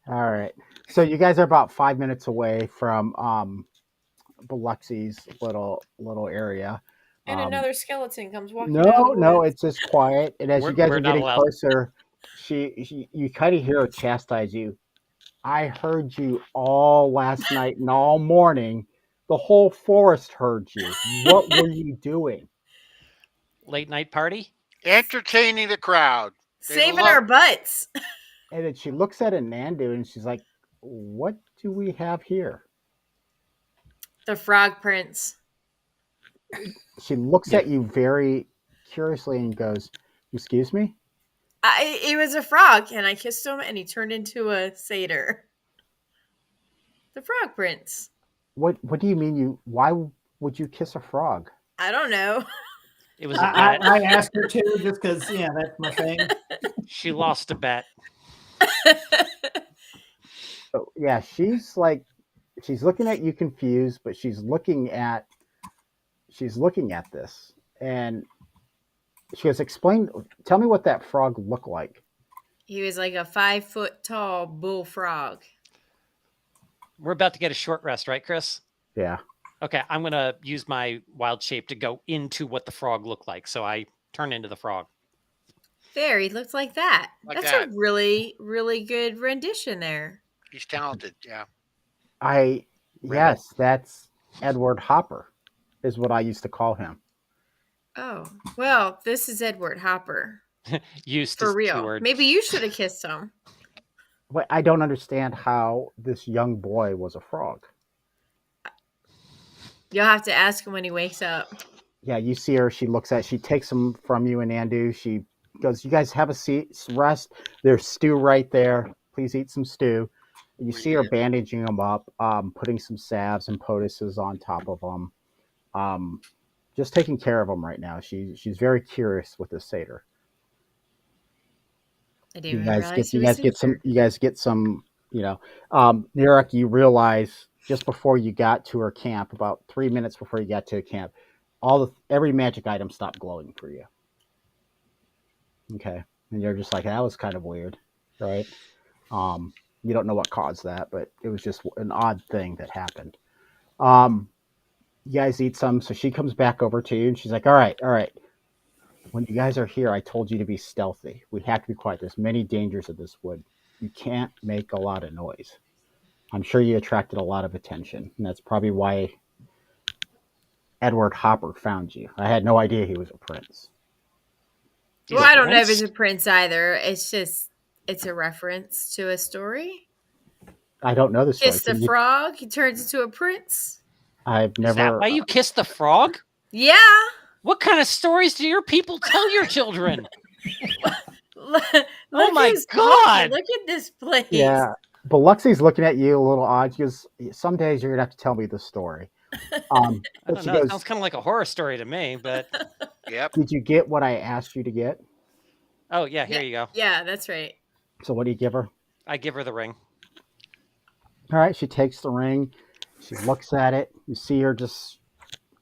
Speaker 1: all right. So you guys are about 5 minutes away from Biloxi's little area.
Speaker 3: And another skeleton comes walking
Speaker 1: No,
Speaker 3: out of the
Speaker 1: no,
Speaker 3: woods.
Speaker 1: it's just quiet. And as
Speaker 2: We're-
Speaker 1: you guys
Speaker 2: we're
Speaker 1: are
Speaker 2: not
Speaker 1: getting
Speaker 2: allowed.
Speaker 1: closer, you kind of hear her chastise you. I heard you all last night and all morning. The whole forest heard you. What were you doing?
Speaker 2: Late night party?
Speaker 4: Entertaining the crowd. They
Speaker 3: Saving
Speaker 4: love-
Speaker 3: our butts.
Speaker 1: And then she looks at Anandu and she's like, "What do we have here?"
Speaker 3: The frog prince.
Speaker 1: She looks at you very curiously and goes, "Excuse me?"
Speaker 3: It was a frog, and I kissed him, and he turned into a satyr. The frog prince.
Speaker 1: What do you mean why would you kiss a frog?
Speaker 3: I don't know.
Speaker 2: It was a
Speaker 5: I,
Speaker 2: bet.
Speaker 5: I asked her to just because, that's my thing.
Speaker 2: She lost a bet.
Speaker 1: So, yeah, she's looking at you confused, but she's looking at this, and she goes, tell me what that frog looked like.
Speaker 3: He was like a 5 foot tall bullfrog.
Speaker 2: We're about to get a short rest, right, Chris?
Speaker 1: Yeah.
Speaker 2: Okay, I'm going to use my wild shape to go into what the frog looked like. So I turn into the frog.
Speaker 3: There, he looked like that.
Speaker 4: Like
Speaker 3: That's
Speaker 4: that.
Speaker 3: a really, really good rendition there.
Speaker 4: He's talented. Yeah.
Speaker 1: Yes, that's Edward Hopper is what I used to call him.
Speaker 3: Oh, well, this is Edward Hopper.
Speaker 2: Used
Speaker 3: For
Speaker 2: is
Speaker 3: real.
Speaker 2: 2 words.
Speaker 3: Maybe you should have kissed him.
Speaker 1: But I don't understand how this young boy was a frog.
Speaker 3: You'll have to ask him when he wakes up.
Speaker 1: Yeah, you see her. She takes him from you and Andu. She goes, "You guys have a seat, rest. There's stew right there. Please eat some stew." And you see her bandaging him up, putting some salves and poultices on top of him, just taking care of him right now. She's very curious with this satyr.
Speaker 3: I
Speaker 1: You
Speaker 3: didn't
Speaker 1: guys
Speaker 3: realize
Speaker 1: get
Speaker 3: he was
Speaker 1: some. Nirek, you realize just before you got to her camp, about 3 minutes before you got to her camp, every magic item stopped glowing for you. Okay, and you're just like, that was kind of weird, right? You don't know what caused that, but it was just an odd thing that happened. You guys eat some, so she comes back over to you and she's like, all right. When you guys are here, I told you to be stealthy. We have to be quiet. There's many dangers of this wood. You can't make a lot of noise. I'm sure you attracted a lot of attention, and that's probably why Edward Hopper found you. I had no idea he was a prince.
Speaker 3: Well, I don't know if it's a prince either. It's a reference to a story.
Speaker 1: I don't know this story.
Speaker 3: Kiss the frog, he turns into a prince.
Speaker 1: I've
Speaker 2: Is that
Speaker 1: never.
Speaker 2: why you kissed the frog?
Speaker 3: Yeah.
Speaker 2: What kind of stories do your people tell your children?
Speaker 3: Look
Speaker 2: Oh my
Speaker 3: who's
Speaker 2: God.
Speaker 3: talking. Look at this place.
Speaker 1: Yeah, Biloxi's looking at you a little odd. She goes, "Some days you're gonna have to tell me the story."
Speaker 2: I
Speaker 1: But
Speaker 2: don't
Speaker 1: she
Speaker 2: know. It
Speaker 1: goes,
Speaker 2: sounds kind of like a horror story to me, but
Speaker 4: Yep.
Speaker 1: "Did you get what I asked you to get?"
Speaker 2: oh yeah, here you go.
Speaker 3: Yeah, that's right.
Speaker 1: So what do you give her?
Speaker 2: I give her the ring.
Speaker 1: All right, she takes the ring. She looks at it. You see her just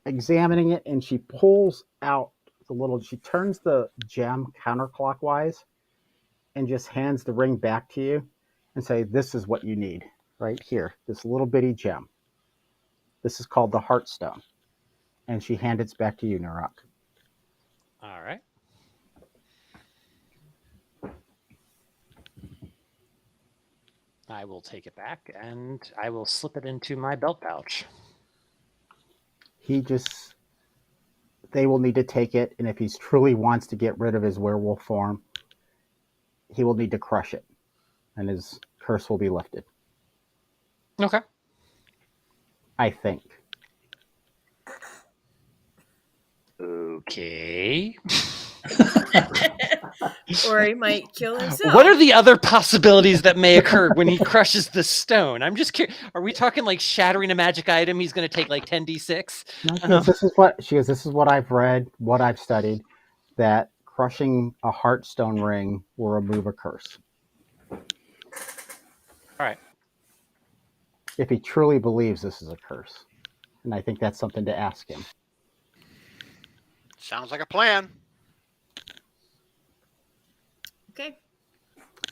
Speaker 1: examining it, and she pulls out she turns the gem counterclockwise and just hands the ring back to you and say, "This is what you need right here, this little bitty gem. This is called the Heartstone." and she hands it back to you, Narok.
Speaker 2: All right. I will take it back and I will slip it into my belt pouch.
Speaker 1: They will need to take it, and if he truly wants to get rid of his werewolf form, he will need to crush it, and his curse will be lifted.
Speaker 2: Okay.
Speaker 1: I think.
Speaker 2: Okay.
Speaker 3: Or he might kill himself.
Speaker 2: What are the other possibilities that may occur when he crushes the stone? I'm just curious. Are we talking like shattering a magic item? He's going to take like 10d6?
Speaker 1: No, because this is what I've read, what I've studied, that crushing a heartstone ring will remove a curse.
Speaker 2: All right.
Speaker 1: If he truly believes this is a curse. And I think that's something to ask him.
Speaker 4: Sounds like a plan.
Speaker 3: Okay.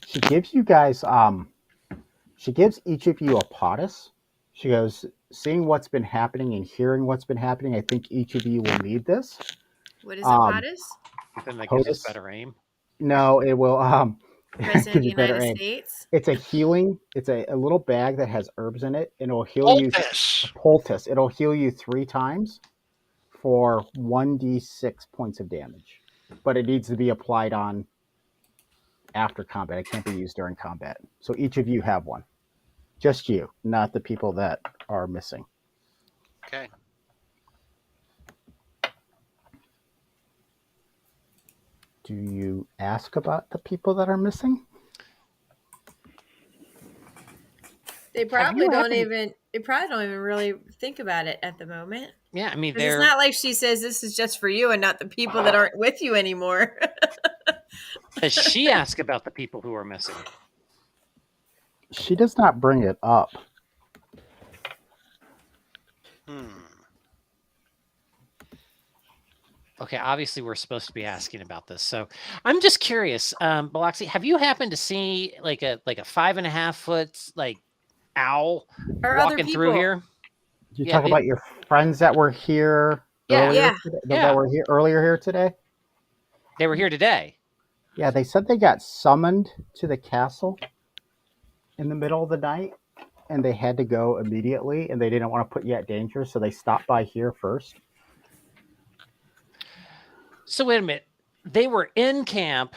Speaker 1: She gives you guys she gives each of you a potus. She goes, seeing what's been happening and hearing what's been happening, I think each of you will need this.
Speaker 3: What is a POTUS?
Speaker 2: Then that gives us
Speaker 1: POTUS?
Speaker 2: better aim.
Speaker 1: No, it will
Speaker 3: President of
Speaker 1: give
Speaker 3: the
Speaker 1: you better
Speaker 3: United
Speaker 1: aim.
Speaker 3: States?
Speaker 1: It's a healing, it's a little bag that has herbs in it, and it'll heal you
Speaker 4: Poultice.
Speaker 1: poultice. It'll heal you 3 times for 1d6 points of damage. But it needs to be applied on after combat. It can't be used during combat. So each of you have one. Just you, not the people that are missing.
Speaker 4: Okay.
Speaker 1: Do you ask about the people that are missing?
Speaker 3: They probably
Speaker 2: you
Speaker 3: don't
Speaker 2: happened-
Speaker 3: even really think about it at the moment.
Speaker 2: Yeah, I mean,
Speaker 3: 'Cause it's
Speaker 2: they're
Speaker 3: not like she says this is just for you and not the people that aren't with you anymore.
Speaker 2: Does she ask about the people who are missing?
Speaker 1: She does not bring it up.
Speaker 2: Okay, obviously we're supposed to be asking about this, so I'm just curious. Biloxi, have you happened to see like a 5.5 foot like owl
Speaker 3: Or other
Speaker 2: walking through
Speaker 3: people.
Speaker 2: here?
Speaker 1: Did you
Speaker 2: Yeah,
Speaker 1: talk
Speaker 2: they-
Speaker 1: about your friends that were here
Speaker 2: Yeah.
Speaker 1: earlier?
Speaker 3: Yeah.
Speaker 1: Today,
Speaker 2: Yeah.
Speaker 1: That were here earlier here today?
Speaker 2: They were here today.
Speaker 1: Yeah, they said they got summoned to the castle in the middle of the night, and they had to go immediately, and they didn't want to put you at danger, so they stopped by here first.
Speaker 2: So wait a minute. They were in camp,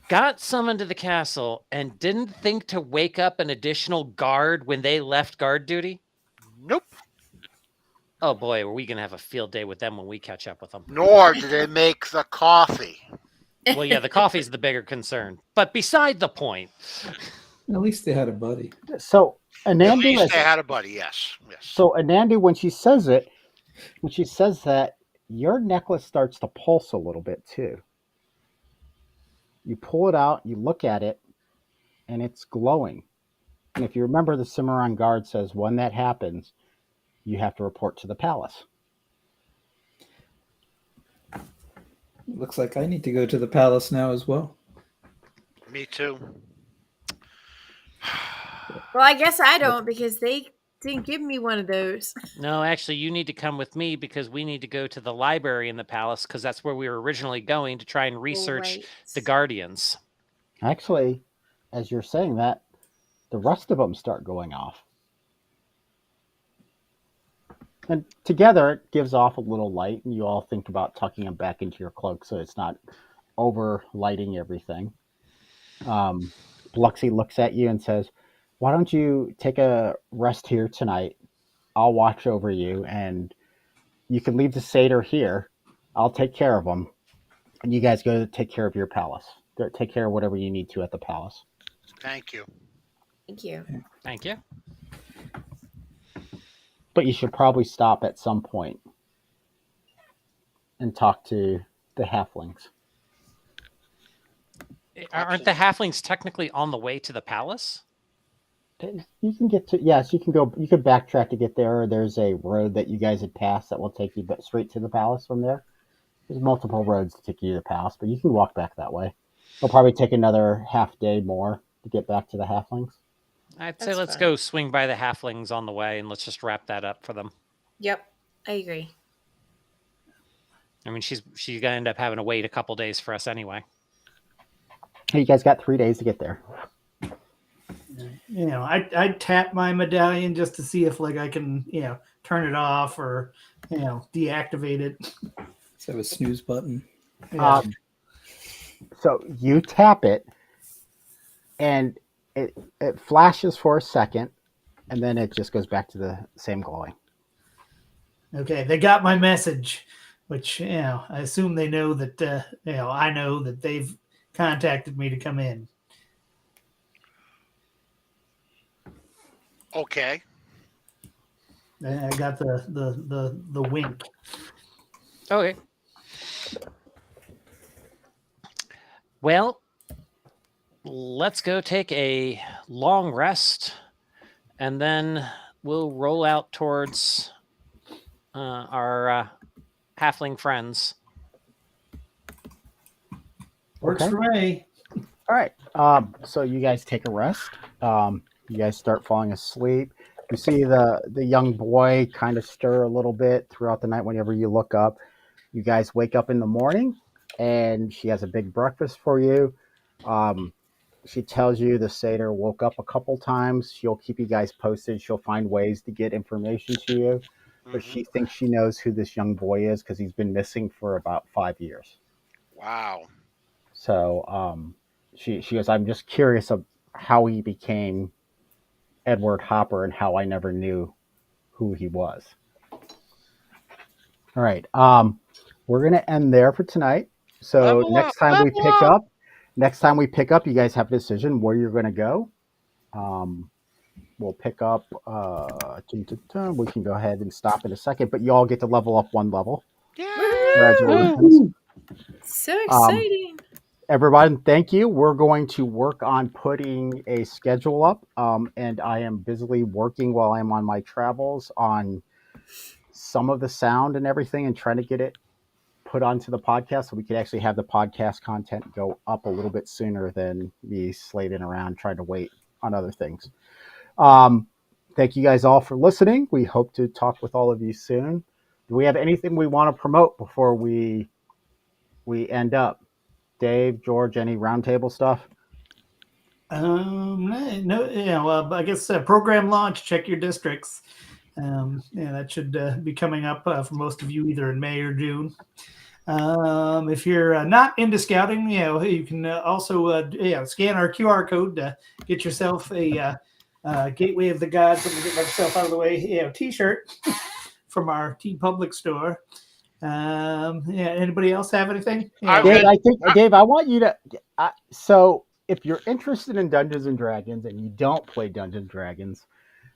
Speaker 2: got summoned to the castle, and didn't think to wake up an additional guard when they left guard duty?
Speaker 4: Nope.
Speaker 2: Oh boy, are we gonna have a field day with them when we catch up with them.
Speaker 4: Nor do they make the coffee.
Speaker 2: Well, yeah, the coffee's the bigger concern. But beside the point.
Speaker 6: At least they had a buddy.
Speaker 1: So
Speaker 4: At
Speaker 1: Anandu,
Speaker 4: least they had a buddy. Yes. Yes.
Speaker 1: so Anandu, when she says that, your necklace starts to pulse a little bit too. You pull it out, you look at it, and it's glowing. And if you remember, the Cimarron guard says when that happens, you have to report to the palace.
Speaker 6: Looks like I need to go to the palace now as well.
Speaker 4: Me too.
Speaker 3: Well, I guess I don't because they didn't give me one of those.
Speaker 2: No, actually, you need to come with me because we need to go to the library in the palace because that's where we were originally going to try and research
Speaker 3: Right.
Speaker 2: the Guardians.
Speaker 1: Actually, as you're saying that, the rest of them start going off. And together, it gives off a little light, and you all think about tucking them back into your cloak so it's not over lighting everything. Biloxi looks at you and says, why don't you take a rest here tonight? I'll watch over you, and you can leave the satyr here. I'll take care of them. And you guys go take care of your palace. Take care of whatever you need to at the palace.
Speaker 4: Thank you.
Speaker 3: Thank you.
Speaker 2: Thank you.
Speaker 1: But you should probably stop at some point and talk to the halflings.
Speaker 2: Aren't the halflings technically on the way to the palace?
Speaker 1: You can get to, yes, you can go, you could backtrack to get there. There's a road that you guys had passed that will take you straight to the palace from there. There's multiple roads to take you to the palace, but you can walk back that way. It'll probably take another half day more to get back to the halflings.
Speaker 2: I'd say
Speaker 3: That's
Speaker 2: let's
Speaker 3: fine.
Speaker 2: go swing by the halflings on the way and let's just wrap that up for them.
Speaker 3: Yep, I agree.
Speaker 2: I mean, she's gonna end up having to wait a couple days for us anyway.
Speaker 1: You guys got 3 days to get there.
Speaker 5: You know, I tap my medallion just to see if like I can, you know, turn it off or, you know, deactivate it.
Speaker 6: Let's have a snooze button.
Speaker 5: Yeah.
Speaker 1: So you tap it, and it flashes for a second, and then it just goes back to the same glowing.
Speaker 5: Okay, they got my message, which, you know, I assume they know that, you know, I know that they've contacted me to come in.
Speaker 4: Okay.
Speaker 5: I got the wink.
Speaker 2: Okay. Well, let's go take a long rest, and then we'll roll out towards our halfling friends.
Speaker 5: Works
Speaker 1: Okay.
Speaker 5: for me.
Speaker 1: All right. So you guys take a rest. You guys start falling asleep. You see the young boy kind of stir a little bit throughout the night whenever you look up. You guys wake up in the morning, and she has a big breakfast for you. She tells you the satyr woke up a couple times. She'll keep you guys posted. She'll find ways to get information to you. But
Speaker 4: Mhm.
Speaker 1: she thinks she knows who this young boy is because he's been missing for about 5 years.
Speaker 4: Wow.
Speaker 1: So she goes, I'm just curious of how he became Edward Hopper and how I never knew who he was. All right. We're gonna end there for tonight. So
Speaker 4: Level
Speaker 1: next
Speaker 4: up,
Speaker 1: time we
Speaker 4: level
Speaker 1: pick
Speaker 4: up.
Speaker 1: up, you guys have a decision where you're gonna go. We'll pick up. We can go ahead and stop in a second, but you all get to level up 1 level.
Speaker 4: Yeah.
Speaker 1: Congratulations.
Speaker 3: So exciting.
Speaker 1: Everybody, thank you. We're going to work on putting a schedule up, and I am busily working while I'm on my travels on some of the sound and everything and trying to get it put onto the podcast so we could actually have the podcast content go up a little bit sooner than me slating around trying to wait on other things. Thank you guys all for listening. We hope to talk with all of you soon. Do we have anything we want to promote before we end up? Dave, George, any roundtable stuff?
Speaker 5: No, you know, I guess program launch. Check your districts. Yeah, that should be coming up for most of you either in May or June. If you're not into scouting, you know, you can also scan our QR code to get yourself a Gateway of the Gods. Let me get myself out of the way. T-shirt from our T Public store. Anybody else have anything?
Speaker 4: I
Speaker 1: Dave,
Speaker 4: would-
Speaker 1: Dave, I want you to. So, if you're interested in Dungeons and Dragons and you don't play Dungeons and Dragons,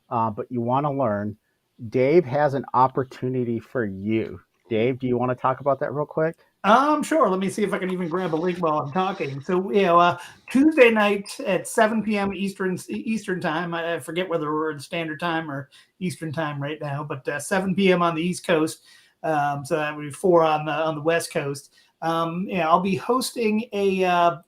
Speaker 1: but you want to learn, Dave has an opportunity for you. Dave, do you want to talk about that real quick?
Speaker 5: Sure. Let me see if I can even grab a link while I'm talking. So, Tuesday night at 7 p.m. Eastern time. I forget whether we're in Standard Time or Eastern Time right now, but 7 p.m. on the East Coast. So that would be 4 on the West Coast. I'll be hosting a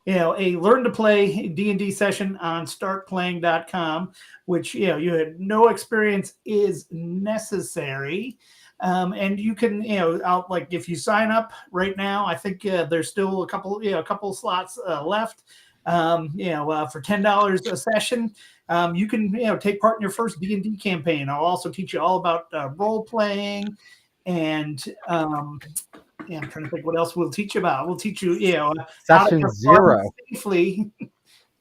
Speaker 5: learn to play D&D session on startplaying.com, which you had no experience is necessary. And you can, if you sign up right now, I think there's still a couple slots left. For $10 a session, you can, take part in your first D&D campaign. I'll also teach you all about role playing, and I'm trying to think what else we'll teach you about. We'll teach you, how to
Speaker 1: Session
Speaker 5: perform
Speaker 1: 0.
Speaker 5: safely.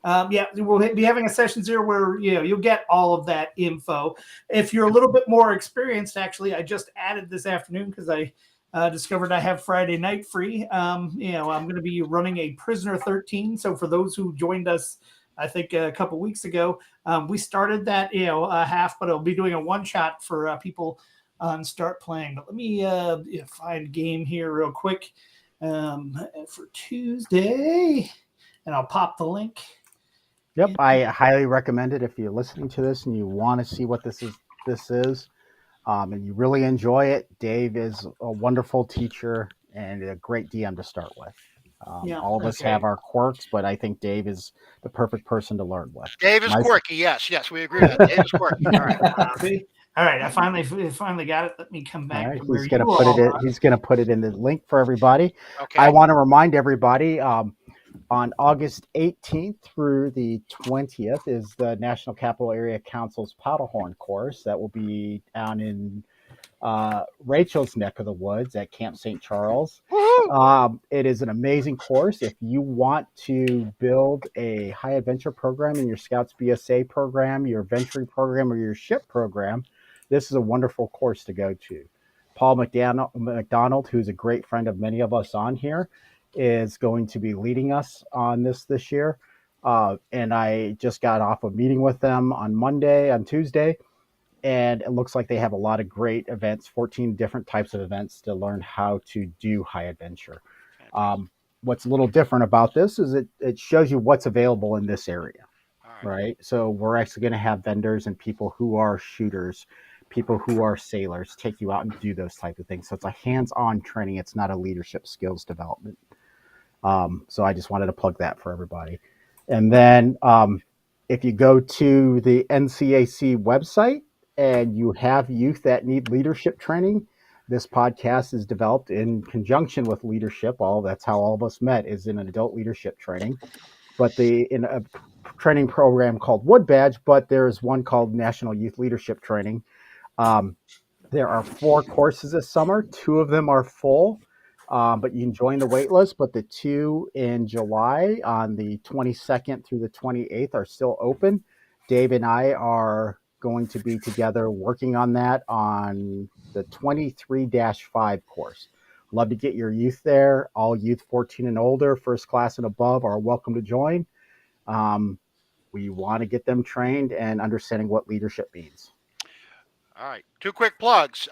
Speaker 5: We'll be having a session 0 where you'll get all of that info. If you're a little bit more experienced, actually, I just added this afternoon because I discovered I have Friday night free. I'm going to be running a Prisoner 13. So for those who joined us, I think a couple weeks ago, we started that half, but I'll be doing a one shot for people on Start Playing. But let me find game here real quick for Tuesday, and I'll pop the link.
Speaker 1: Yep, I highly recommend it if you're listening to this and you want to see what this is, and you really enjoy it. Dave is a wonderful teacher and a great DM to start with. All of us have our quirks, but I think Dave is the perfect person to learn with.
Speaker 4: Dave is quirky. Yes, we agree with that. Dave is quirky. All right.
Speaker 5: All right, I finally got it. Let me come
Speaker 1: All
Speaker 5: back
Speaker 1: right,
Speaker 5: to where
Speaker 1: he's
Speaker 5: you
Speaker 1: gonna put it
Speaker 5: all
Speaker 1: in.
Speaker 5: are.
Speaker 1: He's gonna put it in the link for everybody.
Speaker 4: Okay.
Speaker 1: I want to remind everybody on August 18th through the 20th is the National Capital Area Council's Powderhorn course that will be down in Rachel's neck of the woods at Camp St. Charles.
Speaker 4: Woohoo!
Speaker 1: It is an amazing course. If you want to build a high adventure program in your Scouts BSA program, your venturing program, or your ship program, this is a wonderful course to go to. Paul McDonald, who's a great friend of many of us on here, is going to be leading us on this year. And I just got off a meeting with them on Tuesday, and it looks like they have a lot of great events, 14 different types of events to learn how to do high adventure. What's a little different about this is it shows you what's available in this area,
Speaker 4: All right.
Speaker 1: right? So we're actually going to have vendors and people who are shooters, people who are sailors, take you out and do those type of things. So it's a hands-on training. It's not a leadership skills development. So I just wanted to plug that for everybody. And then if you go to the NCAC website and you have youth that need leadership training, this podcast is developed in conjunction with leadership. That's how all of us met, is in an adult leadership training. But in a training program called Wood Badge, but there's one called National Youth Leadership Training. There are 4 courses this summer. 2 of them are full, but you can join the wait list. But the 2 in July on the 22nd through the 28th are still open. Dave and I are going to be together working on that on the 23-5 course. Love to get your youth there. All youth 14 and older, first class and above, are welcome to join. We want to get them trained and understanding what leadership means.
Speaker 4: All right. 2 quick plugs.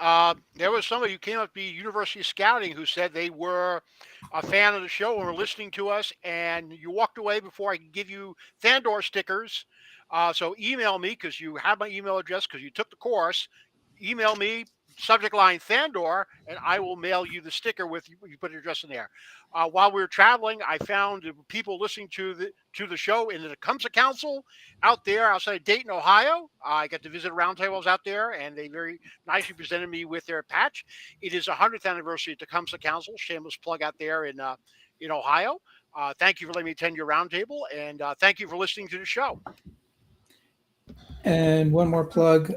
Speaker 4: There was somebody who came up to University Scouting who said they were a fan of the show and were listening to us, and you walked away before I could give you Thandor stickers. So email me, because you have my email address because you took the course. Email me, subject line Thandor, and I will mail you the sticker with you put your address in there. While we were traveling, I found people listening to the show in the Tecumseh Council out there outside Dayton, Ohio. I got to visit roundtables out there, and they very nicely presented me with their patch. It is 100th anniversary of Tecumseh Council. Shameless plug out there in Ohio. Thank you for letting me attend your roundtable, and thank you for listening to the show.
Speaker 6: And one more plug.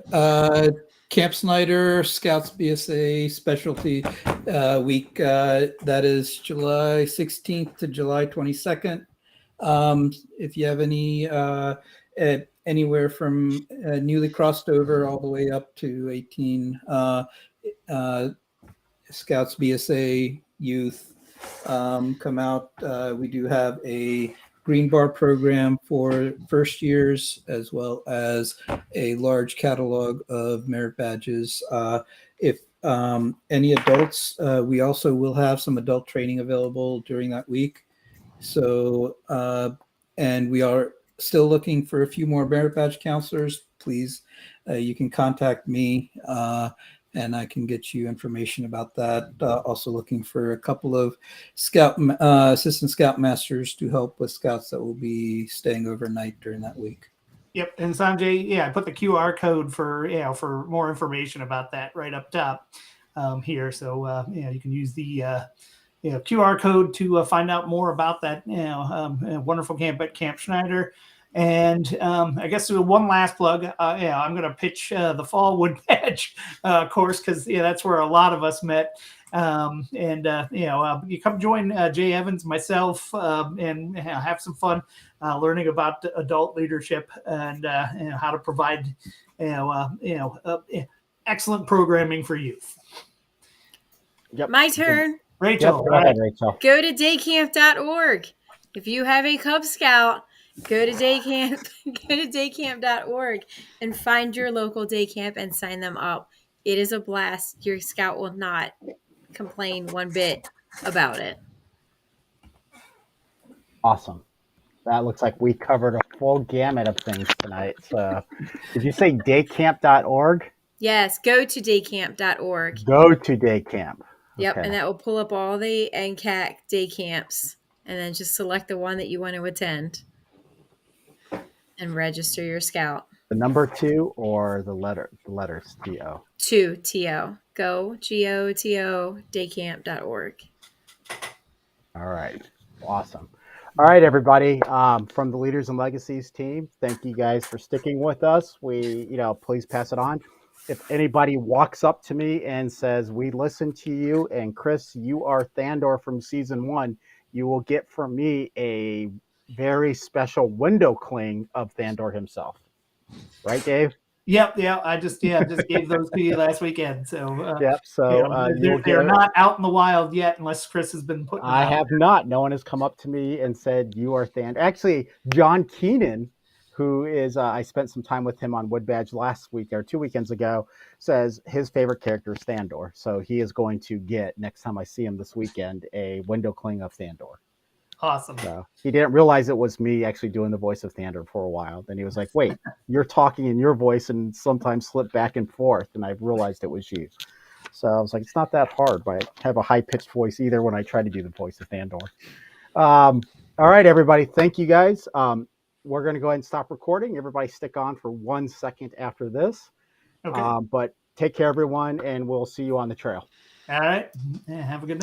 Speaker 6: Camp Snyder Scouts BSA Specialty Week. That is July 16th to July 22nd. If you have any anywhere from newly crossed over all the way up to 18 Scouts BSA youth, come out. We do have a green bar program for first years, as well as a large catalog of merit badges. If any adults, we also will have some adult training available during that week. So, and we are still looking for a few more merit badge counselors. Please, you can contact me, and I can get you information about that. Also looking for a couple of assistant scout masters to help with scouts that will be staying overnight during that week.
Speaker 5: Yep, and Sanjay, I put the QR code for more information about that right up top here. So you can use the QR code to find out more about that wonderful camp at Camp Schneider. And I guess one last plug. I'm going to pitch the Fall Wood Badge course, because that's where a lot of us met. You come join Jay Evans, myself, and have some fun learning about adult leadership and how to provide excellent programming for youth.
Speaker 1: Yep.
Speaker 3: My turn.
Speaker 5: Rachel,
Speaker 1: Yep, go ahead, Rachel.
Speaker 3: Go to daycamp.org. If you have a Cub Scout, go to daycamp.org and find your local day camp and sign them up. It is a blast. Your scout will not complain one bit about it.
Speaker 1: Awesome. That looks like we covered a full gamut of things tonight. So, did you say daycamp.org?
Speaker 3: Yes, go to daycamp.org.
Speaker 1: Go to daycamp.
Speaker 3: Yep,
Speaker 1: Okay.
Speaker 3: and that will pull up all the NCAC day camps, and then just select the one that you want to attend and register your scout.
Speaker 1: The number 2 or the letters TO?
Speaker 3: 2 TO. Go GOTO daycamp.org.
Speaker 1: All right. Awesome. All right, everybody. From the Leaders and Legacies team, thank you guys for sticking with us. Please pass it on. If anybody walks up to me and says, "We listened to you, and Chris, you are Thandor from season 1," you will get from me a very special window cling of Thandor himself. Right, Dave?
Speaker 5: Yep. Yeah. I just gave those to you last weekend. So
Speaker 1: Yep. So
Speaker 5: they're not out in the wild yet, unless Chris has been putting them
Speaker 1: I
Speaker 5: out
Speaker 1: have
Speaker 5: there.
Speaker 1: not. No one has come up to me and said you are Thandor. Actually, John Keenan, who is I spent some time with him on Wood Badge last week or 2 weekends ago, says his favorite character is Thandor. So he is going to get, next time I see him this weekend, a window cling of Thandor.
Speaker 5: Awesome.
Speaker 1: So he didn't realize it was me actually doing the voice of Thandor for a while. Then he was like, "Wait, you're talking in your voice and sometimes slip back and forth," and I realized it was you. So I was like, it's not that hard, but I have a high-pitched voice either when I try to do the voice of Thandor. All right, everybody. Thank you, guys. We're going to go ahead and stop recording. Everybody stick on for 1 second after this.
Speaker 5: Okay.
Speaker 1: But take care, everyone, and we'll see you on the trail.
Speaker 5: All right. Yeah, have a good night.